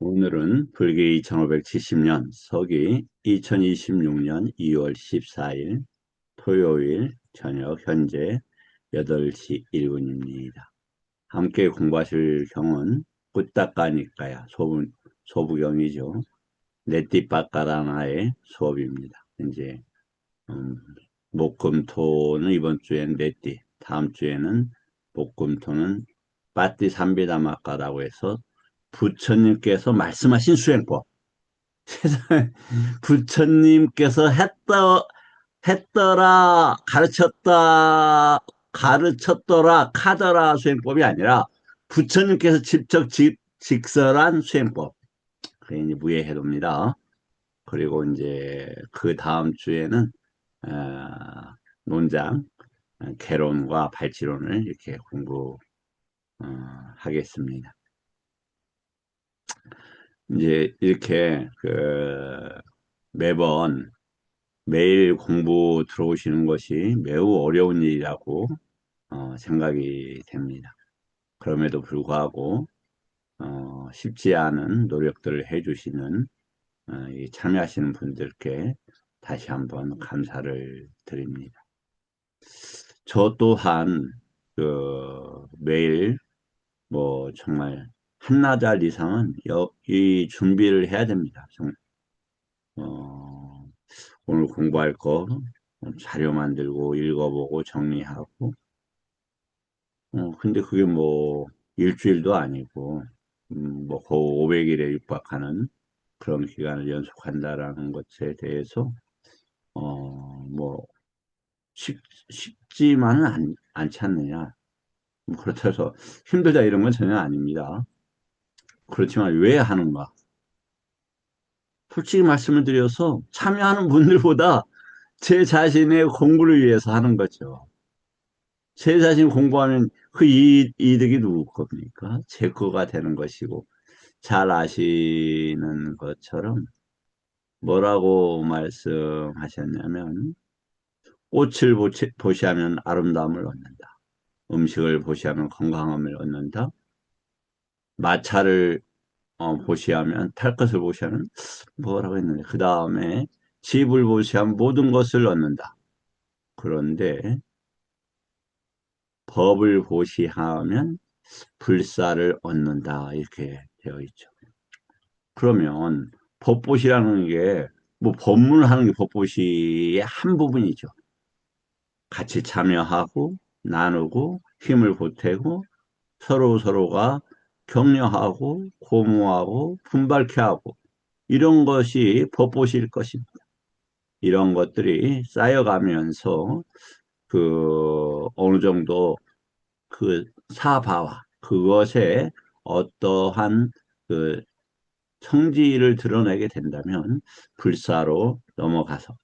오늘은 불기 2570년, 서기 2026년 2월 14일 토요일 저녁 현재 8시 1분입니다. 함께 공부하실 경은 꾸따까니까야 소부경이죠. 네띠빠까라나의 수업입니다. 이제 목금토는 이번 주엔 네띠, 다음 주에는 목금토는 빠띠삼비다마까라고 해서 부처님께서 말씀하신 수행법. 세상에 부처님께서 했더라, 가르쳤더라, 카더라 수행법이 아니라 부처님께서 직접 직설한 수행법. 그게 이제 무예해도입니다. 그리고 이제 그 다음 주에는 논장, 개론과 발치론을 이렇게 공부하겠습니다. 이제 이렇게 매번 매일 공부 들어오시는 것이 매우 어려운 일이라고 생각이 됩니다. 그럼에도 불구하고 쉽지 않은 노력들을 해주시는 참여하시는 분들께 다시 한번 감사를 드립니다. 저 또한 매일 뭐 정말 한나절 이상은 이 준비를 해야 됩니다. 어, 오늘 공부할 거 자료 만들고 읽어보고 정리하고 근데 그게 뭐 일주일도 아니고 뭐 거의 500일에 육박하는 그런 기간을 연속한다라는 것에 대해서 뭐 쉽지만은 않지 않느냐. 뭐 그렇다고 해서 힘들다 이런 건 전혀 아닙니다. 그렇지만 왜 하는가? 솔직히 말씀을 드려서 참여하는 분들보다 제 자신의 공부를 위해서 하는 거죠. 제 자신 공부하면 그 이득이 누구 겁니까? 제 거가 되는 것이고, 잘 아시는 것처럼 뭐라고 말씀하셨냐면, 꽃을 보시하면 아름다움을 얻는다. 음식을 보시하면 건강함을 얻는다. 마차를 보시하면, 탈 것을 보시하면 뭐라고 했는데, 그 다음에 집을 보시하면 모든 것을 얻는다. 그런데 법을 보시하면 불사를 얻는다. 이렇게 되어 있죠. 그러면 법보시라는 게 뭐 법문을 하는 게 법보시의 한 부분이죠. 같이 참여하고 나누고 힘을 보태고 서로가 격려하고 고무하고 분발케 하고 이런 것이 법보시일 것입니다. 이런 것들이 쌓여가면서 어느 정도 사바와 그것에 어떠한 그 성질을 드러내게 된다면 불사로 넘어가서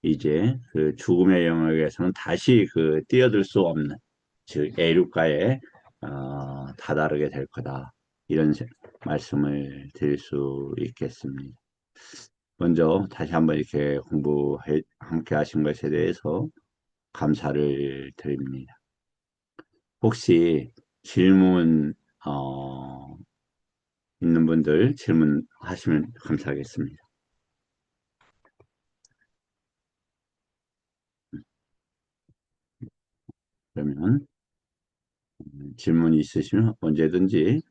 이제 죽음의 영역에서는 다시 뛰어들 수 없는 즉 애류가에 다다르게 될 거다. 이런 말씀을 드릴 수 있겠습니다. 먼저 다시 한번 이렇게 함께 하신 것에 대해서 감사를 드립니다. 혹시 질문 있는 분들 질문하시면 감사하겠습니다. 그러면 질문이 있으시면 언제든지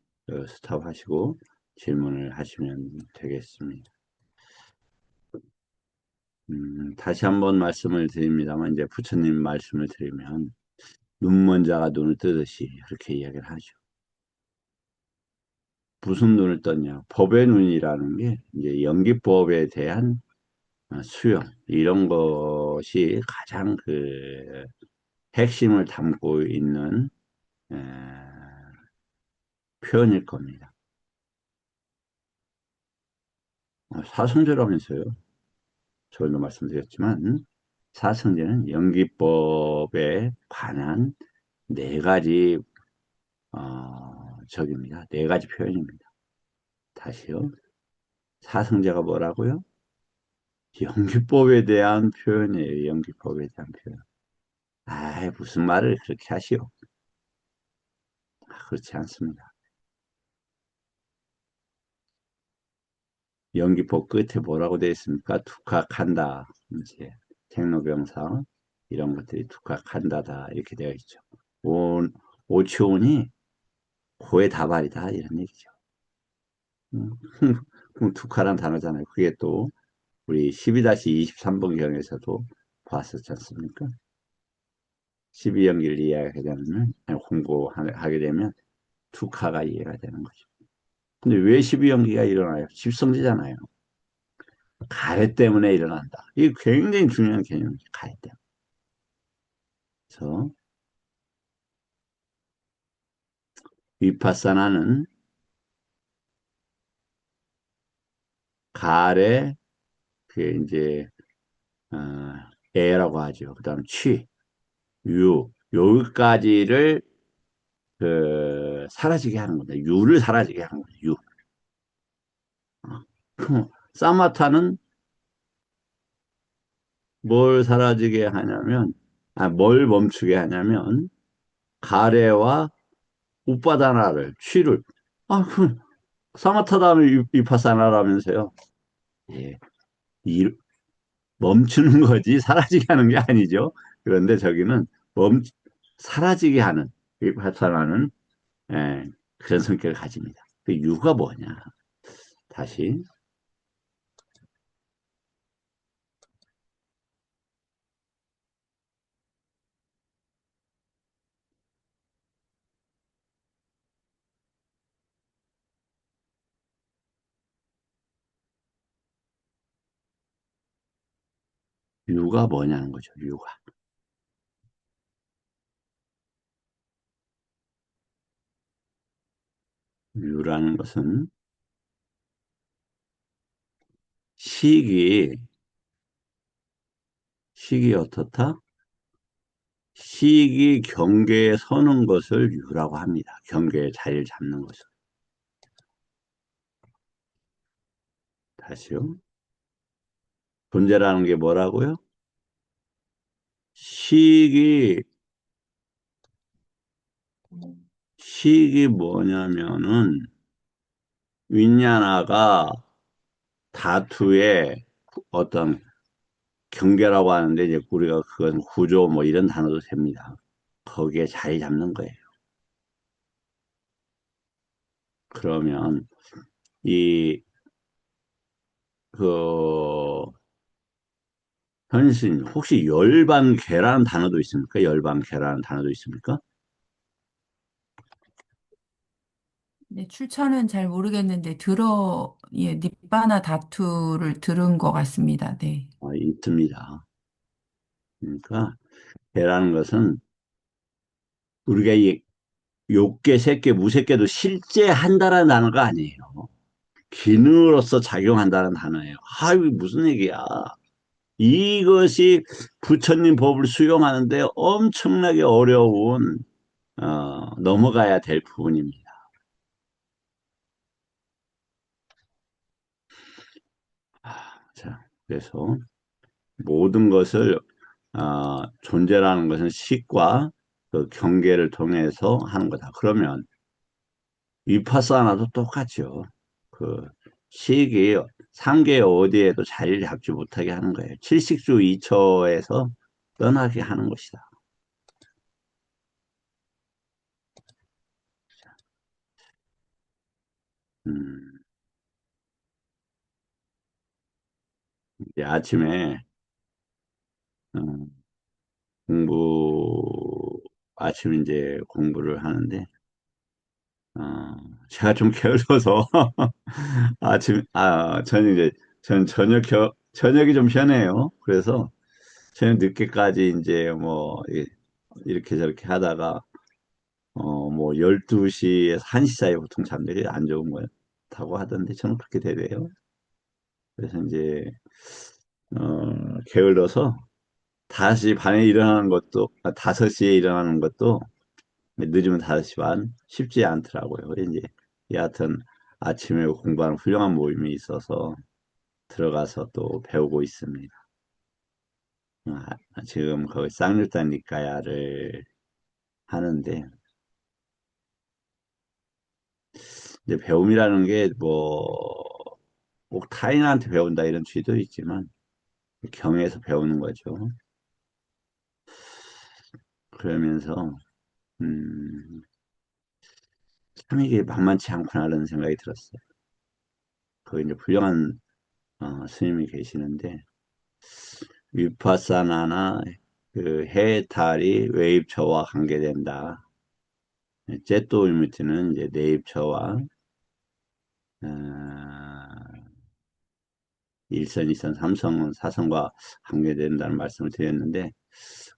스탑하시고 질문을 하시면 되겠습니다. 다시 한번 말씀을 드립니다만 이제 부처님 말씀을 드리면 눈 먼 자가 눈을 뜨듯이 그렇게 이야기를 하죠. 무슨 눈을 떴냐? 법의 눈이라는 게 이제 연기법에 대한 수용 이런 것이 가장 핵심을 담고 있는 에, 표현일 겁니다. 사성제라면서요. 저희도 말씀드렸지만 사성제는 연기법에 관한 네 가지 적입니다. 네 가지 표현입니다. 다시요. 사성제가 뭐라고요? 연기법에 대한 표현이에요. 연기법에 대한 표현. 무슨 말을 그렇게 하시오? 그렇지 않습니다. 연기법 끝에 뭐라고 되어 있습니까? 투카한다. 이제 tek노병사 이런 것들이 투카한다다 이렇게 되어 있죠. 온 오치온이 고의 다발이다 이런 얘기죠. 음, 그럼 투카란 단어잖아요. 그게 또 우리 12-23번 경에서도 봤었지 않습니까? 12연기를 이해하게 되면 공부하게 되면 투카가 이해가 되는 거죠. 근데 왜 12연기가 일어나요? 집성지잖아요. 가래 때문에 일어난다. 이게 굉장히 중요한 개념이죠. 가래 때문에. 그래서 위파사나는 가래, 그게 이제 어, 애라고 하죠. 그다음 취, 유, 여기까지를 사라지게 하는 겁니다. 유를 사라지게 하는 거죠. 유. 사마타는 뭘 사라지게 하냐면, 뭘 멈추게 하냐면, 가래와 우빠다나를, 취를, 그, 사마타 다음에 위파사나라면서요. 예, 이, 멈추는 거지, 사라지게 하는 게 아니죠. 그런데 저기는 멈, 사라지게 하는, 위파사나는, 예, 그런 성격을 가집니다. 그 유가 뭐냐? 다시, 유가 뭐냐는 거죠, 유가. 유라는 것은 식이, 식이 어떻다? 식이 경계에 서는 것을 유라고 합니다. 경계에 자리를 잡는 것을. 다시요. 존재라는 게 뭐라고요? 식이, 식이 뭐냐면은, 윈냐나가 다투의 어떤 경계라고 하는데, 이제 우리가 그건 구조 뭐 이런 단어도 됩니다. 거기에 자리 잡는 거예요. 그러면, 이, 그, 현신, 혹시 열반계라는 단어도 있습니까? 열반계라는 단어도 있습니까? 네, 출처는 잘 모르겠는데 예, 닛바나 다투를 들은 것 같습니다. 네. 있습니다. 그러니까, 개라는 것은 우리가 이 욕계, 색계, 무색계도 실제 한다라는 단어가 아니에요. 기능으로서 작용한다는 단어예요. 이거 무슨 얘기야? 이것이 부처님 법을 수용하는데 엄청나게 어려운, 넘어가야 될 부분입니다. 자, 그래서 모든 것을, 존재라는 것은 식과 그 경계를 통해서 하는 거다. 그러면 위파사나도 똑같죠. 그 식이 삼계 어디에도 자리를 잡지 못하게 하는 거예요. 칠식주 이처에서 떠나게 하는 것이다. 음, 이제 아침에 음, 공부 아침 이제 공부를 하는데 어, 제가 좀 게을러서 저는 이제 전 저녁이 좀 편해요. 그래서 저녁 늦게까지 이제 뭐 이렇게 저렇게 하다가 뭐 12시에서 1시 사이에 보통 잠들이 안 좋은 거다고 하던데 저는 그렇게 되래요. 그래서 이제 게을러서 5시 반에 일어나는 것도 5시에 일어나는 것도 늦으면 5시 반 쉽지 않더라고요. 이제 여하튼 아침에 공부하는 훌륭한 모임이 있어서 들어가서 또 배우고 있습니다. 지금 거기 쌍육단 니까야를 하는데 이제 배움이라는 게뭐 꼭 타인한테 배운다 이런 취지도 있지만 경에서 배우는 거죠. 그러면서 음, 참 이게 만만치 않구나라는 생각이 들었어요. 거기 이제 훌륭한 스님이 계시는데 위파사나나 그 해탈이 외입처와 관계된다. 제또 위무트는 이제 내입처와 일선, 이선, 삼선, 사선과 관계된다는 말씀을 드렸는데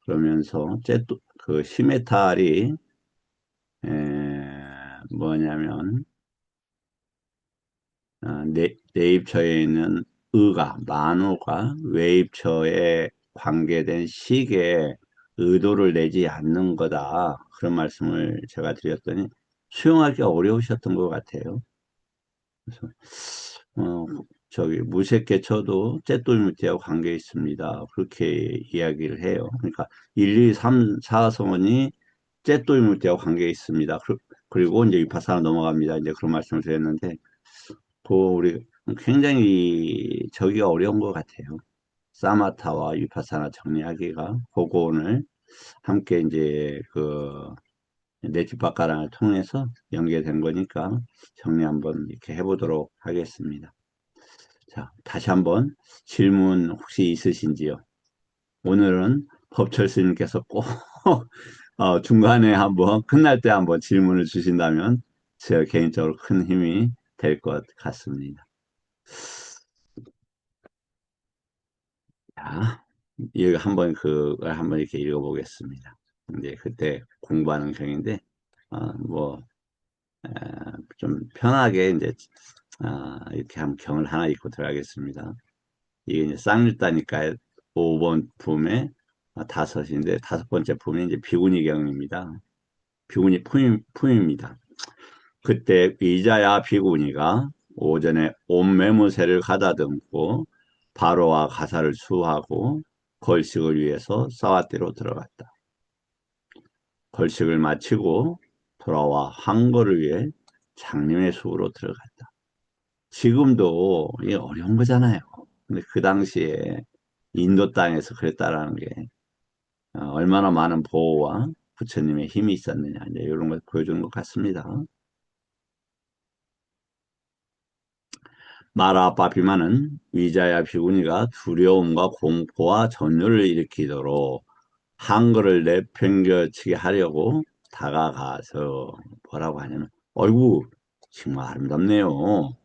그러면서 제또 그 시메탈이 뭐냐면 내입처에 있는 의가 만호가 외입처에 관계된 식에 의도를 내지 않는 거다. 그런 말씀을 제가 드렸더니 수용하기 어려우셨던 것 같아요. 그래서 어, 저기 무색개처도 잿돌무티하고 관계 있습니다. 그렇게 이야기를 해요. 그러니까 1, 2, 3, 4성원이 잿돌무티하고 관계 있습니다. 그리고 이제 위파사나 넘어갑니다. 이제 그런 말씀을 드렸는데 그 우리 굉장히 저기가 어려운 것 같아요. 사마타와 위파사나 정리하기가 그거 오늘 함께 이제 그 네티바카랑을 통해서 연계된 거니까 정리 한번 이렇게 해보도록 하겠습니다. 자, 다시 한번 질문 혹시 있으신지요? 오늘은 법철 스님께서 꼭 중간에 한번 끝날 때 한번 질문을 주신다면 제가 개인적으로 큰 힘이 될 것 같습니다. 자, 이거 한번 그걸 한번 이렇게 읽어보겠습니다. 이제 그때 공부하는 경인데 뭐 좀 편하게 이제 이렇게 한번 경을 하나 읽고 들어가겠습니다. 이게 이제 쌍일다니까 5번 품에 다섯인데 다섯 번째 품이 이제 비구니 경입니다. 비구니 품입니다. 그때 위자야 비구니가 오전에 옴매무새를 가다듬고 바로와 가사를 수하고 걸식을 위해서 사와대로 들어갔다. 걸식을 마치고 돌아와 황거를 위해 장님의 숲으로 들어갔다. 지금도 이게 어려운 거잖아요. 근데 그 당시에 인도 땅에서 그랬다라는 게 얼마나 많은 보호와 부처님의 힘이 있었느냐 이제 이런 걸 보여주는 것 같습니다. 마라빠비마는 위자야 비구니가 두려움과 공포와 전율을 일으키도록 한글을 내팽겨치게 하려고 다가가서 뭐라고 하냐면 어이구 정말 아름답네요.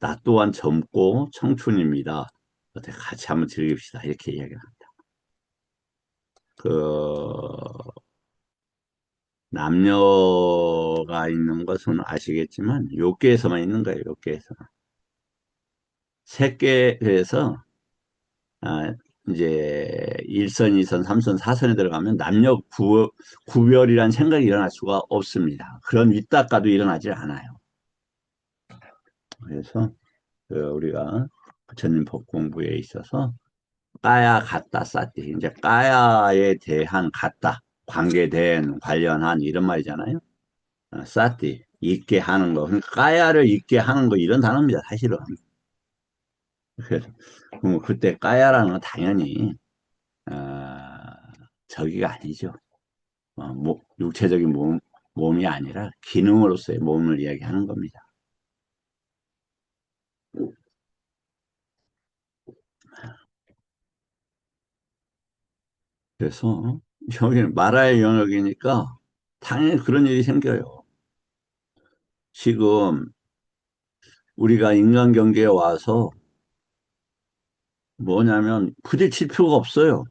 나 또한 젊고 청춘입니다. 어떻게 같이 한번 즐깁시다. 이렇게 이야기를 합니다. 그 남녀가 있는 것은 아시겠지만 욕계에서만 있는 거예요. 욕계에서. 색계에서 아, 이제 1선, 2선, 3선, 4선에 들어가면 남녀 구별이란 생각이 일어날 수가 없습니다. 그런 윗닦아도 일어나질 않아요. 그래서 우리가 부처님 법 공부에 있어서 까야 같다 싸띠 이제 까야에 대한 같다 관계된 관련한 이런 말이잖아요. 싸띠 있게 하는 거 그러니까 까야를 있게 하는 거 이런 단어입니다. 사실은. 그래서 그때 까야라는 건 당연히 어, 저기가 아니죠. 육체적인 몸이 아니라 기능으로서의 몸을 이야기하는 겁니다. 그래서 여기는 마라의 영역이니까 당연히 그런 일이 생겨요. 지금 우리가 인간 경계에 와서 뭐냐면 부딪힐 필요가 없어요.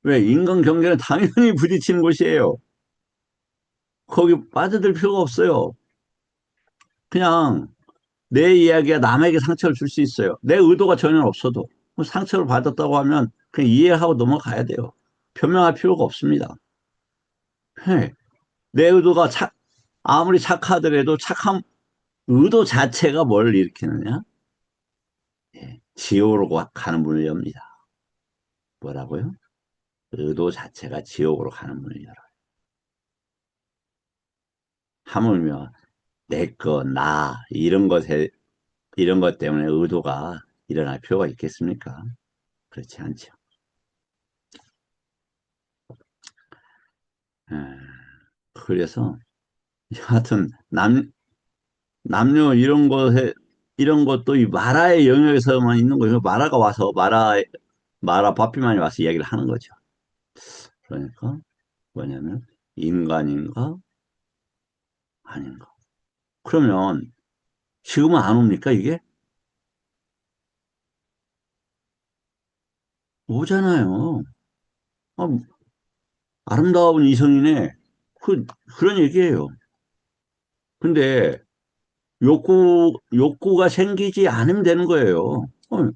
왜? 인간 경계는 당연히 부딪히는 곳이에요. 거기 빠져들 필요가 없어요. 그냥 내 이야기가 남에게 상처를 줄 수 있어요. 내 의도가 전혀 없어도 뭐 상처를 받았다고 하면 그냥 이해하고 넘어가야 돼요. 변명할 필요가 없습니다. 네. 내 의도가 아무리 착하더라도 착한 의도 자체가 뭘 일으키느냐? 예, 지옥으로 가는 문을 엽니다. 뭐라고요? 의도 자체가 지옥으로 가는 문을 열어요. 하물며 내 거, 나 이런 것에 이런 것 때문에 의도가 일어날 필요가 있겠습니까? 그렇지 않죠. 에, 그래서 하여튼 남녀 이런 것도 이 마라의 영역에서만 있는 거예요. 마라가 와서 마라 바피만이 와서 이야기를 하는 거죠. 그러니까 뭐냐면 인간인가 아닌가. 그러면 지금은 안 옵니까 이게? 오잖아요. 아, 아름다운 이성이네. 그런 얘기예요. 근데 욕구가 생기지 않으면 되는 거예요.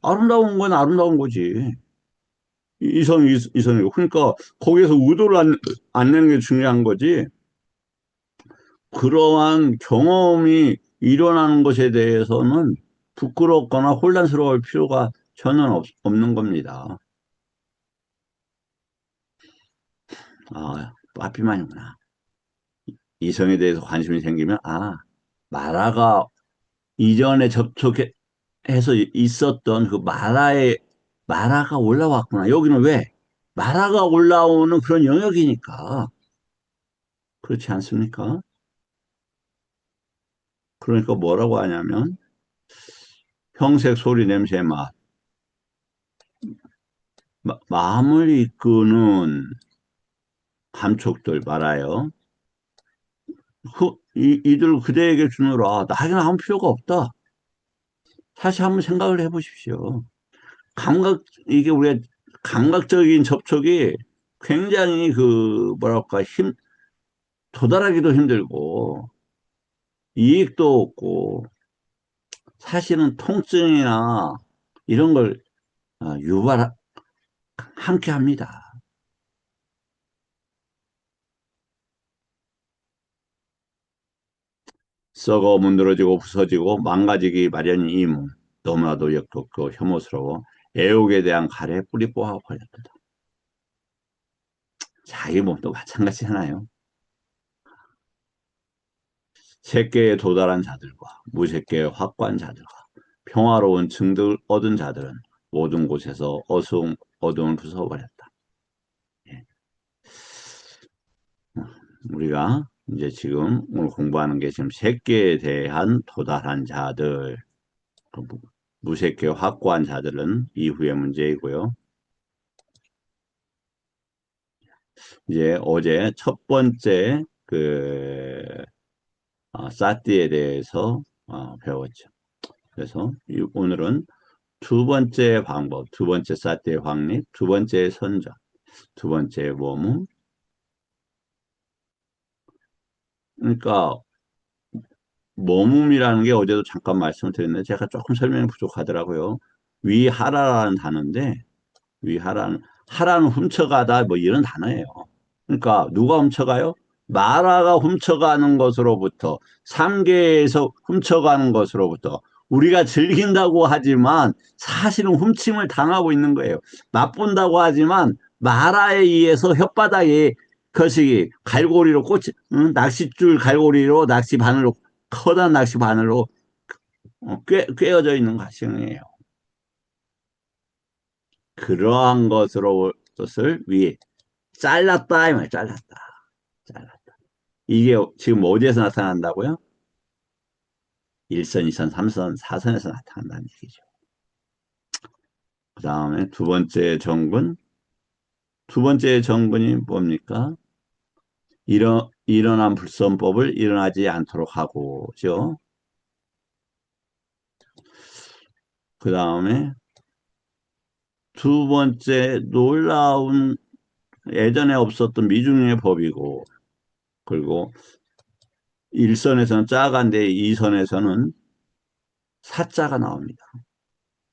아름다운 건 아름다운 거지. 이성이고. 그러니까 거기에서 의도를 안 내는 게 중요한 거지. 그러한 경험이 일어나는 것에 대해서는 부끄럽거나 혼란스러울 필요가 전혀 없는 겁니다. 아, 빠삐만이구나. 이성에 대해서 관심이 생기면, 마라가 이전에 접촉해서 있었던 그 마라가 올라왔구나. 여기는 왜? 마라가 올라오는 그런 영역이니까. 그렇지 않습니까? 그러니까 뭐라고 하냐면, 형색 소리 냄새 마음을 이끄는 감촉들 말아요. 이들 그대에게 주느라 나에게는 아무 필요가 없다. 다시 한번 생각을 해보십시오. 이게 우리가 감각적인 접촉이 굉장히 뭐랄까, 도달하기도 힘들고, 이익도 없고, 사실은 통증이나 이런 걸 함께 합니다. 썩어 문드러지고 부서지고 망가지기 마련인 이 몸. 너무나도 역겹고 혐오스러워 애욕에 대한 칼에 뿌리 뽑아 버렸다. 자기 몸도 마찬가지잖아요. 세계에 도달한 자들과 무세계의 확고한 자들과 평화로운 증득을 얻은 자들은 모든 곳에서 어두움을 부숴버렸다. 예. 우리가 이제 지금 오늘 공부하는 게 지금 세계에 대한 도달한 자들, 그 무색계 확고한 자들은 이후의 문제이고요. 이제 어제 첫 번째 사티에 대해서 배웠죠. 그래서 오늘은 두 번째 방법, 두 번째 사티의 확립, 두 번째 선정, 두 번째 모음. 그러니까 모음이라는 게 어제도 잠깐 말씀드렸는데 제가 조금 설명이 부족하더라고요. 위하라라는 단어인데 하라는 훔쳐가다 뭐 이런 단어예요. 그러니까 누가 훔쳐가요? 마라가 훔쳐가는 것으로부터 삼계에서 훔쳐가는 것으로부터 우리가 즐긴다고 하지만 사실은 훔침을 당하고 있는 거예요. 맛본다고 하지만 마라에 의해서 혓바닥에 것이 갈고리로 응? 낚싯줄 갈고리로 낚시 바늘로 커다란 낚시 바늘로 꿰어져 있는 과정이에요. 그러한 것을 위해 잘랐다 이 말, 잘랐다. 이게 지금 어디에서 나타난다고요? 1선, 2선, 3선, 4선에서 나타난다는 얘기죠. 그 다음에 두 번째 정근이 뭡니까? 일어난 불선법을 일어나지 않도록 하고죠. 그 다음에 두 번째 놀라운 예전에 없었던 미중의 법이고, 그리고 1선에서는 짜가인데 2선에서는 사자가 나옵니다.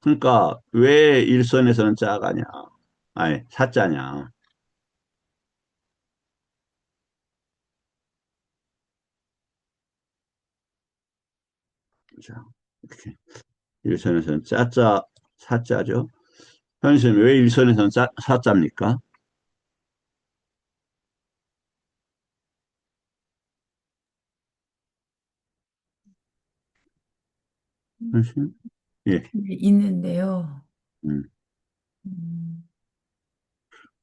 그러니까 왜 일선에서는 짜가냐? 아니, 사자냐? 자, 이렇게 일선에서는 짜짜 사자죠. 현실은 왜 일선에서는 사자입니까? 현실? 예. 네, 있는데요. 음. 음,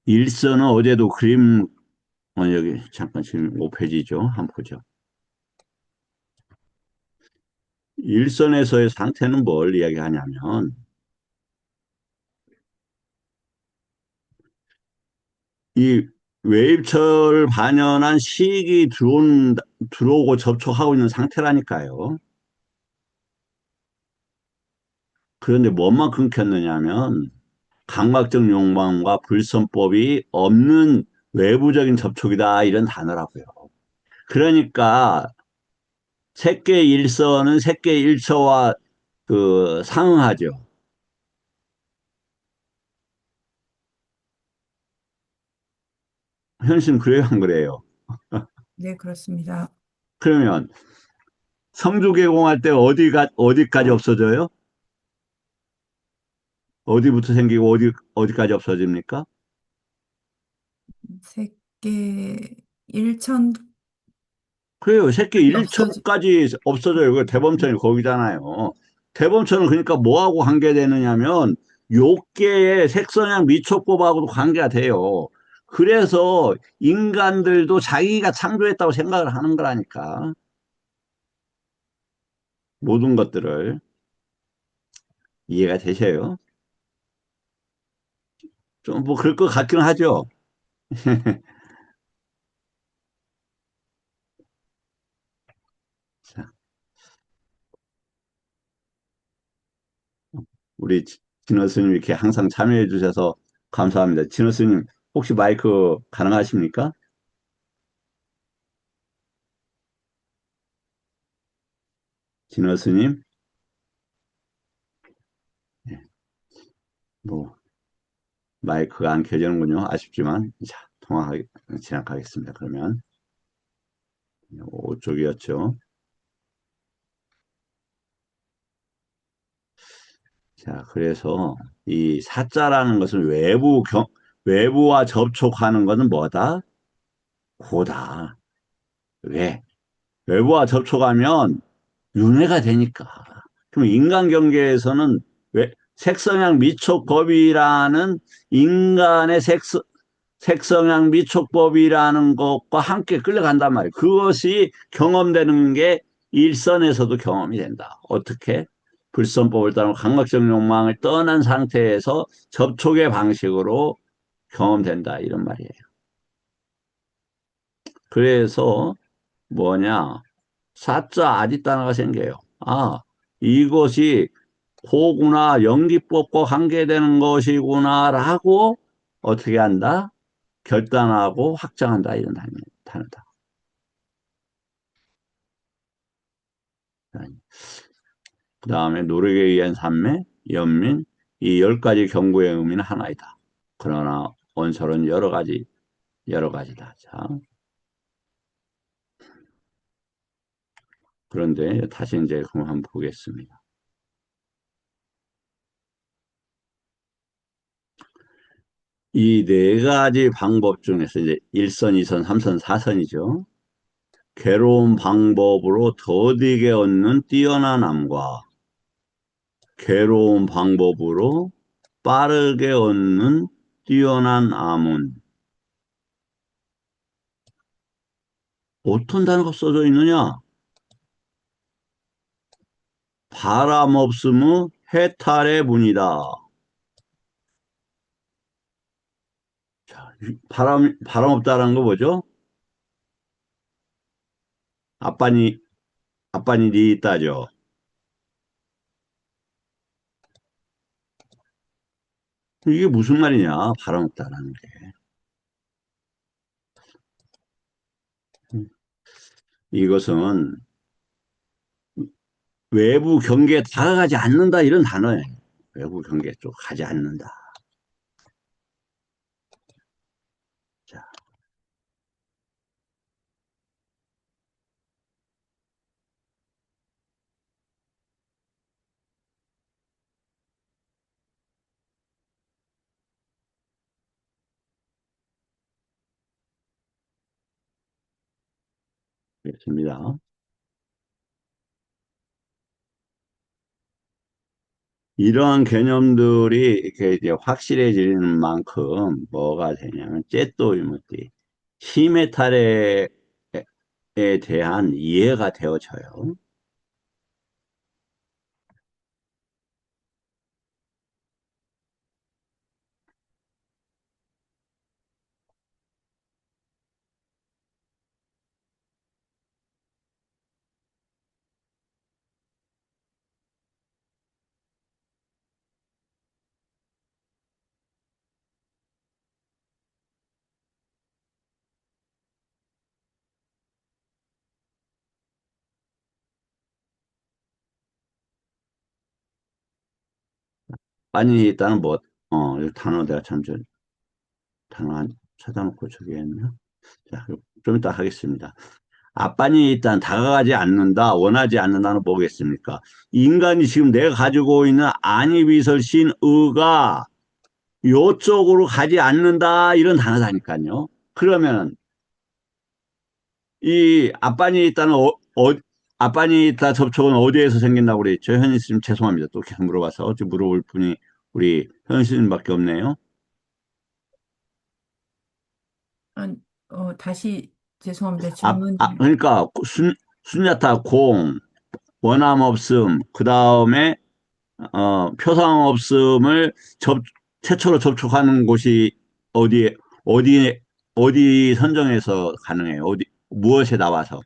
일선은 어제도 그림, 여기 잠깐 지금 5페이지죠. 한번 보죠. 일선에서의 상태는 뭘 이야기하냐면, 이 외입철 반연한 시익이 들어오고 접촉하고 있는 상태라니까요. 그런데 뭐만 끊겼느냐면, 감각적 욕망과 불선법이 없는 외부적인 접촉이다, 이런 단어라고요. 그러니까, 색계 일선은 색계 일처와 상응하죠. 현실은 그래요, 안 그래요? 네, 그렇습니다. 그러면 성주 개공할 때 어디까지 없어져요? 어디부터 생기고 어디까지 없어집니까? 새끼 일천이 그래요. 새끼 없어지, 1초까지 없어져요. 그 대범천이 거기잖아요. 대범천은 그러니까 뭐하고 관계되느냐면 요계의 색선양 미촉법하고도 관계가 돼요. 그래서 인간들도 자기가 창조했다고 생각을 하는 거라니까. 모든 것들을 이해가 되셔요? 좀 뭐 그럴 것 같긴 하죠. 자, 우리 진호 스님 이렇게 항상 참여해 주셔서 감사합니다. 진호 스님 혹시 마이크 가능하십니까? 진호 스님? 네, 뭐 마이크가 안 켜지는군요. 아쉽지만 자, 진행하겠습니다. 그러면 오쪽이었죠. 자, 그래서 이 사자라는 것은 외부와 접촉하는 것은 뭐다? 고다. 왜? 외부와 접촉하면 윤회가 되니까. 그럼 인간 경계에서는 왜 색성향 미촉법이라는 인간의 색성향 미촉법이라는 것과 함께 끌려간단 말이에요. 그것이 경험되는 게 일선에서도 경험이 된다. 어떻게? 불선법을 따르고 감각적 욕망을 떠난 상태에서 접촉의 방식으로 경험된다. 이런 말이에요. 그래서 뭐냐? 사자 아dit단어가 생겨요. 아, 이것이 호구나 연기법과 관계되는 것이구나라고 어떻게 한다? 결단하고 확정한다. 이런 단어다. 그 다음에 노력에 의한 산매, 연민, 이 열 가지 경고의 의미는 하나이다. 그러나 언설은 여러 가지다. 자, 그런데 다시 이제 그럼 한번 보겠습니다. 이 네 가지 방법 중에서 이제 1선, 2선, 3선, 4선이죠. 괴로운 방법으로 더디게 얻는 뛰어난함과 괴로운 방법으로 빠르게 얻는 뛰어난 암은 어떤 단어가 써져 있느냐? 바람 없음의 해탈의 문이다. 자, 바람 없다라는 거 뭐죠? 아빠니, 아빠니 니 있다죠. 이게 무슨 말이냐? 바람 없다라는 게. 이것은 외부 경계에 다가가지 않는다 이런 단어예요. 외부 경계 쪽 가지 않는다. 자, 됐습니다. 이러한 개념들이 이렇게 이제 확실해지는 만큼 뭐가 되냐면, 쨉또 이모티, 시메탈에 대한 이해가 되어져요. 아니, 일단은 뭐, 이 단어 내가 단어 한 찾아놓고 저기 했나? 자, 좀 이따 하겠습니다. 앞반이 일단 다가가지 않는다, 원하지 않는다는 뭐겠습니까? 인간이 지금 내가 가지고 있는 안이비설신 의가 요쪽으로 가지 않는다, 이런 단어다니까요. 그러면 이 앞반이 있다는 앞반이 있다 접촉은 어디에서 생긴다고 그랬죠? 현희님 죄송합니다. 또 계속 물어봐서 어찌 물어볼 분이 우리 현희님밖에 없네요. 아, 다시 죄송합니다. 질문을 그러니까 순야타 공 원함 없음 그 다음에 표상 없음을 최초로 접촉하는 곳이 어디에 어디 어디 선정해서 가능해요? 어디 무엇에 나와서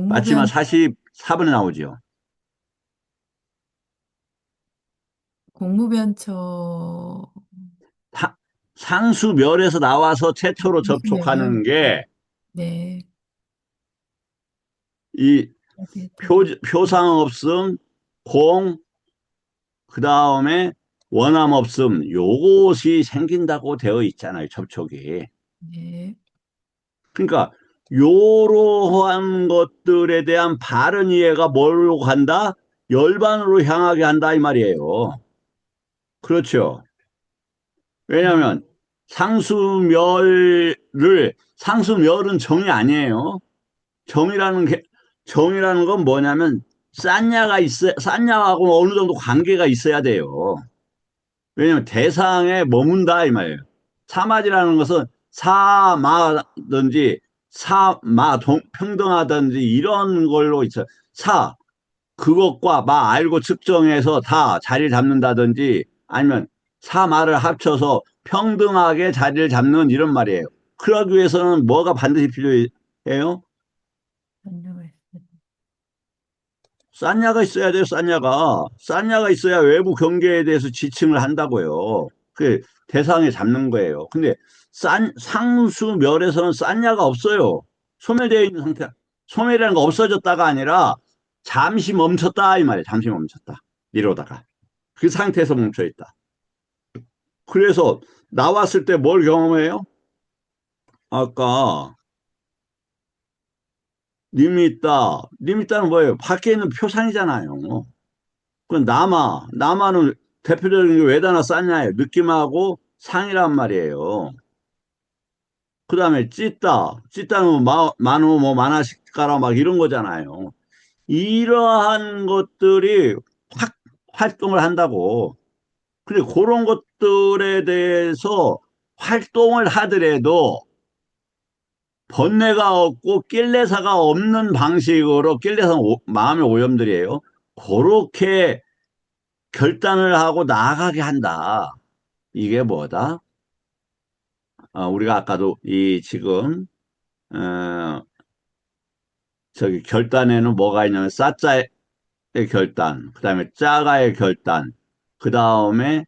마지막 공무변 44분에 나오죠. 공무변처 사- 상수멸에서 나와서 최초로 무슨말이요? 접촉하는 게 네. 이 아비에토 표상 없음, 공, 그 다음에 원함 없음, 요것이 생긴다고 되어 있잖아요, 접촉이. 네. 그러니까 요러한 것들에 대한 바른 이해가 뭘로 간다? 열반으로 향하게 한다 이 말이에요. 그렇죠. 네. 왜냐하면 상수멸은 정이 아니에요. 정이라는 게 정이라는 건 뭐냐면 싼냐하고 어느 정도 관계가 있어야 돼요. 왜냐면 대상에 머문다 이 말이에요. 사마지라는 것은 사마든지 평등하든지 이런 걸로 있어. 사 그것과 마 알고 측정해서 다 자리를 잡는다든지 아니면 사마를 합쳐서 평등하게 자리를 잡는 이런 말이에요. 그러기 위해서는 뭐가 반드시 필요해요? 안녕하세요 싼냐가 있어야 돼요, 싼냐가. 싼냐가 있어야 외부 경계에 대해서 지칭을 한다고요. 그 대상에 잡는 거예요. 근데 상수멸에서는 싼냐가 없어요. 소멸되어 있는 상태. 소멸이라는 거 없어졌다가 아니라 잠시 멈췄다 이 말이에요. 잠시 멈췄다. 이러다가. 그 상태에서 멈춰 있다. 그래서 나왔을 때 뭘 경험해요? 아까 님이 있다는 뭐예요? 밖에 있는 표상이잖아요. 그 남아는 대표적인 게 왜다나 쌌냐예요. 느낌하고 상이란 말이에요. 그 다음에 찢다는 뭐 만호 뭐 만화식가라 막 이런 거잖아요. 이러한 것들이 확 활동을 한다고. 근데 그런 것들에 대해서 활동을 하더라도 번뇌가 없고 낄레사가 없는 방식으로 낄레사 마음의 오염들이에요. 그렇게 결단을 하고 나아가게 한다. 이게 뭐다? 우리가 아까도 이 지금 어, 저기 결단에는 뭐가 있냐면 싸짜의 결단, 그다음에 짜가의 결단, 그다음에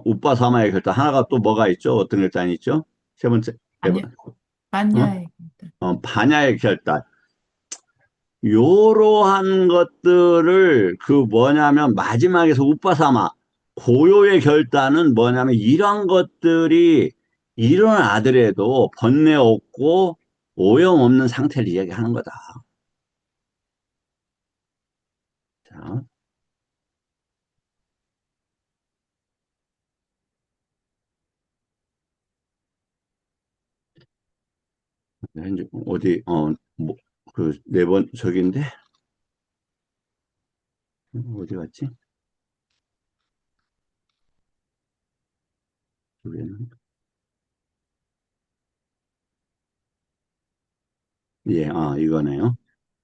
우빠사마의 결단 하나가 또 뭐가 있죠? 어떤 결단이 있죠? 세 번째 아니요. 어? 만야에 반야의 결단. 요러한 것들을 그 뭐냐면 마지막에서 우빠사마 고요의 결단은 뭐냐면 이런 것들이 일어나더라도 번뇌 없고 오염 없는 상태를 이야기하는 거다. 자, 이제 어디 뭐 그 네 번 저기인데 어디 갔지? 여기는. 예, 이거네요.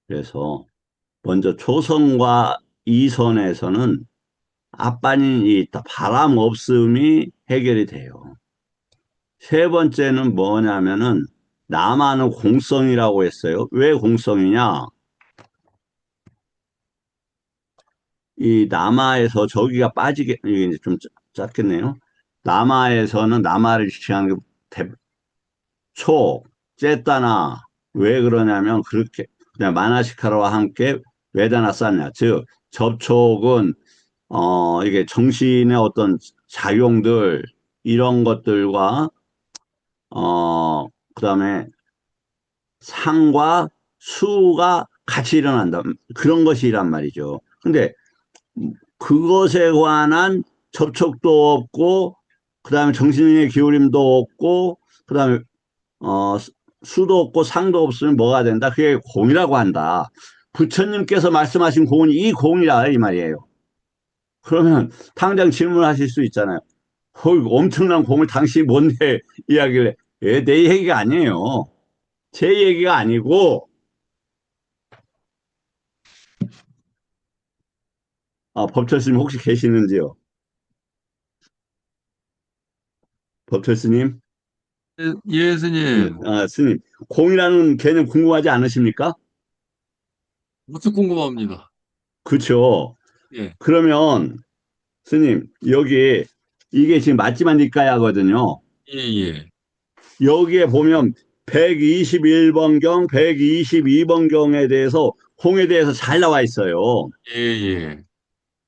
그래서 먼저 초선과 이선에서는 앞반인이 있다. 바람 없음이 해결이 돼요. 세 번째는 뭐냐면은 남하는 공성이라고 했어요. 왜 공성이냐? 이 남하에서 저기가 빠지게 이게 이제 좀 짧겠네요. 남하에서는 남하를 지향하는 초, 쨌다나 왜 그러냐면 그렇게 그냥 마나시카라와 함께 왜다나 쌓냐. 즉 접촉은 이게 정신의 어떤 작용들 이런 것들과 그다음에 상과 수가 같이 일어난다. 그런 것이란 말이죠. 근데 그것에 관한 접촉도 없고, 그 다음에 정신의 기울임도 없고, 그 다음에, 어, 수도 없고 상도 없으면 뭐가 된다? 그게 공이라고 한다. 부처님께서 말씀하신 공은 이 공이라, 이 말이에요. 그러면 당장 질문하실 수 있잖아요. 엄청난 공을 당신이 뭔데 이야기를 해? 예, 내 얘기가 아니에요. 제 얘기가 아니고, 법철 스님 혹시 계시는지요? 법철 스님? 예, 예, 스님. 스님. 공이라는 개념 궁금하지 않으십니까? 무척 궁금합니다. 그쵸. 예, 그러면, 스님, 여기, 이게 지금 맞지만 니까야거든요. 예, 예, 여기에 보면 121번 경, 122번 경에 대해서, 공에 대해서 잘 나와 있어요. 예, 예,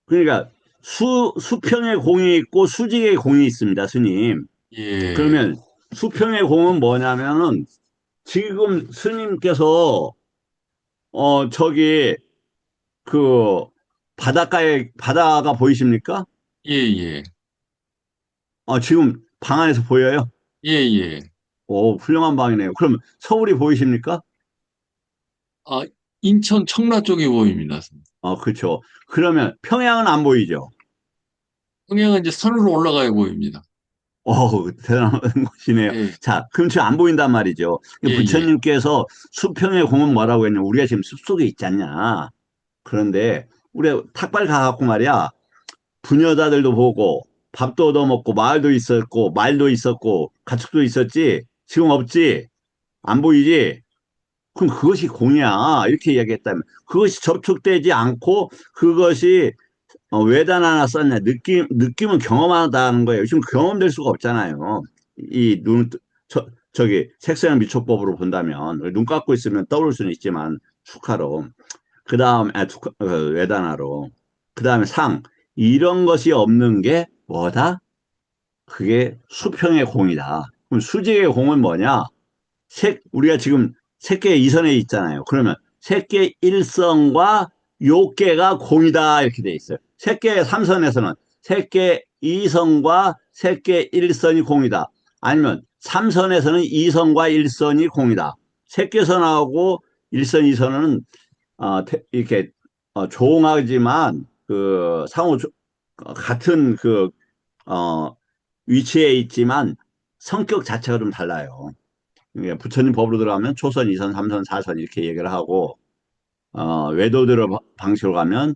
그러니까, 수평의 공이 있고 수직의 공이 있습니다, 스님. 예, 그러면, 수평의 공은 뭐냐면은, 지금 스님께서, 저기, 그, 바다가 보이십니까? 예, 예, 지금 방 안에서 보여요? 예, 예. 오, 훌륭한 방이네요. 그럼 서울이 보이십니까? 아, 인천 청라 쪽이 보입니다, 스님. 그렇죠. 그러면 평양은 안 보이죠? 평양은 이제 산으로 올라가야 보입니다. 대단한 곳이네요. 예, 자, 그럼 지금 안 보인단 말이죠. 예, 예, 부처님께서 수평의 공은 뭐라고 했냐? 우리가 지금 숲속에 있지 않냐? 그런데 우리가 탁발 가갖고 말이야. 부녀자들도 보고 밥도 얻어먹고 마을도 있었고 말도 있었고 가축도 있었지. 지금 없지? 안 보이지? 그럼 그것이 공이야. 이렇게 이야기했다면 그것이 접촉되지 않고 그것이 왜단 하나 썼냐. 느낌은 경험하다는 거예요. 지금 경험될 수가 없잖아요. 이 저기 색소형 미촉법으로 본다면 눈 감고 있으면 떠오를 수는 있지만 축하로. 그 다음, 외단화로. 그 다음에 상. 이런 것이 없는 게 뭐다? 그게 수평의 공이다. 그럼 수직의 공은 뭐냐? 우리가 지금 색계 이선에 있잖아요. 그러면 색계 일성과 요계가 공이다 이렇게 돼 있어요. 색계 삼선에서는 색계 이성과 색계 일선이 공이다. 아니면 삼선에서는 이성과 일선이 공이다. 색계선하고 일선, 이선은 이렇게 조용하지만 그 같은 어, 위치에 있지만 성격 자체가 좀 달라요. 예, 부처님 법으로 들어가면 초선, 이선, 삼선, 사선 이렇게 얘기를 하고 외도들의 방식으로 가면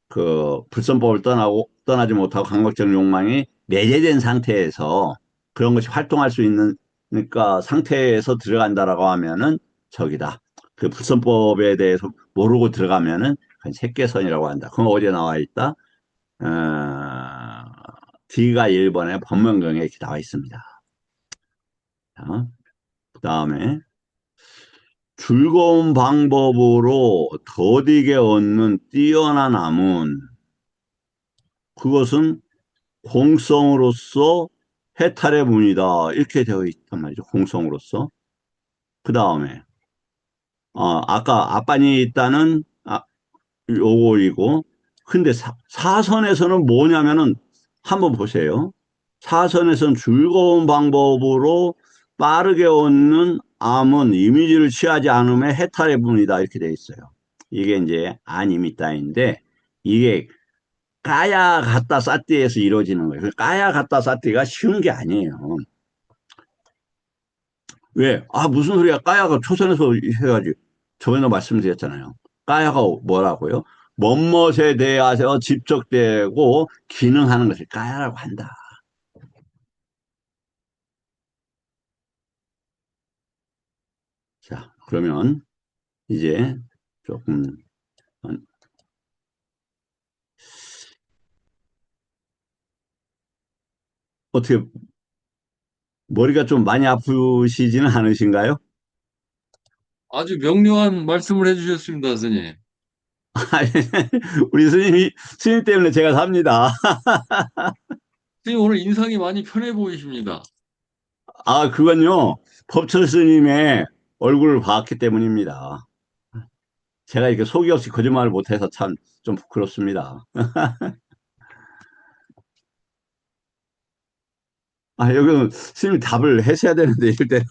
그 불선법을 떠나지 못하고 강박적 욕망이 내재된 상태에서 그런 것이 활동할 수 있는 그러니까 상태에서 들어간다라고 하면은 저기다. 그 불선법에 대해서 모르고 들어가면은 그건 색계선이라고 한다. 그건 어디에 나와 있다? D가 1번에 법문경에 이렇게 나와 있습니다. 자, 그 다음에 즐거운 방법으로 더디게 얻는 뛰어난 암은 그것은 공성으로서 해탈의 문이다. 이렇게 되어 있단 말이죠. 공성으로서. 그 다음에 아까 앞반이 있다는 요거이고 근데 사선에서는 뭐냐면은 한번 보세요. 사선에서는 즐거운 방법으로 빠르게 얻는 암은 이미지를 취하지 않음에 해탈의 문이다 이렇게 되어 있어요. 이게 이제 안이미따인데 이게 까야 갖다 쌓띠에서 이루어지는 거예요. 그 까야 갖다 쌓띠가 쉬운 게 아니에요. 왜? 아, 무슨 소리야? 까야가 초선에서 해야지. 저번에 말씀드렸잖아요. 까야가 뭐라고요? 멋멋에 대하여 집적되고 기능하는 것을 까야라고 한다. 자, 그러면 이제 조금 어떻게 머리가 좀 많이 아프시지는 않으신가요? 아주 명료한 말씀을 해주셨습니다, 선생님. 우리 스님 때문에 제가 삽니다. 선생님 오늘 인상이 많이 편해 보이십니다. 아, 그건요, 법철 스님의 얼굴을 봤기 때문입니다. 제가 이렇게 속이 없이 거짓말을 못해서 참 좀 부끄럽습니다. 아, 여기는 스님 답을 하셔야 되는데, 이럴 때는.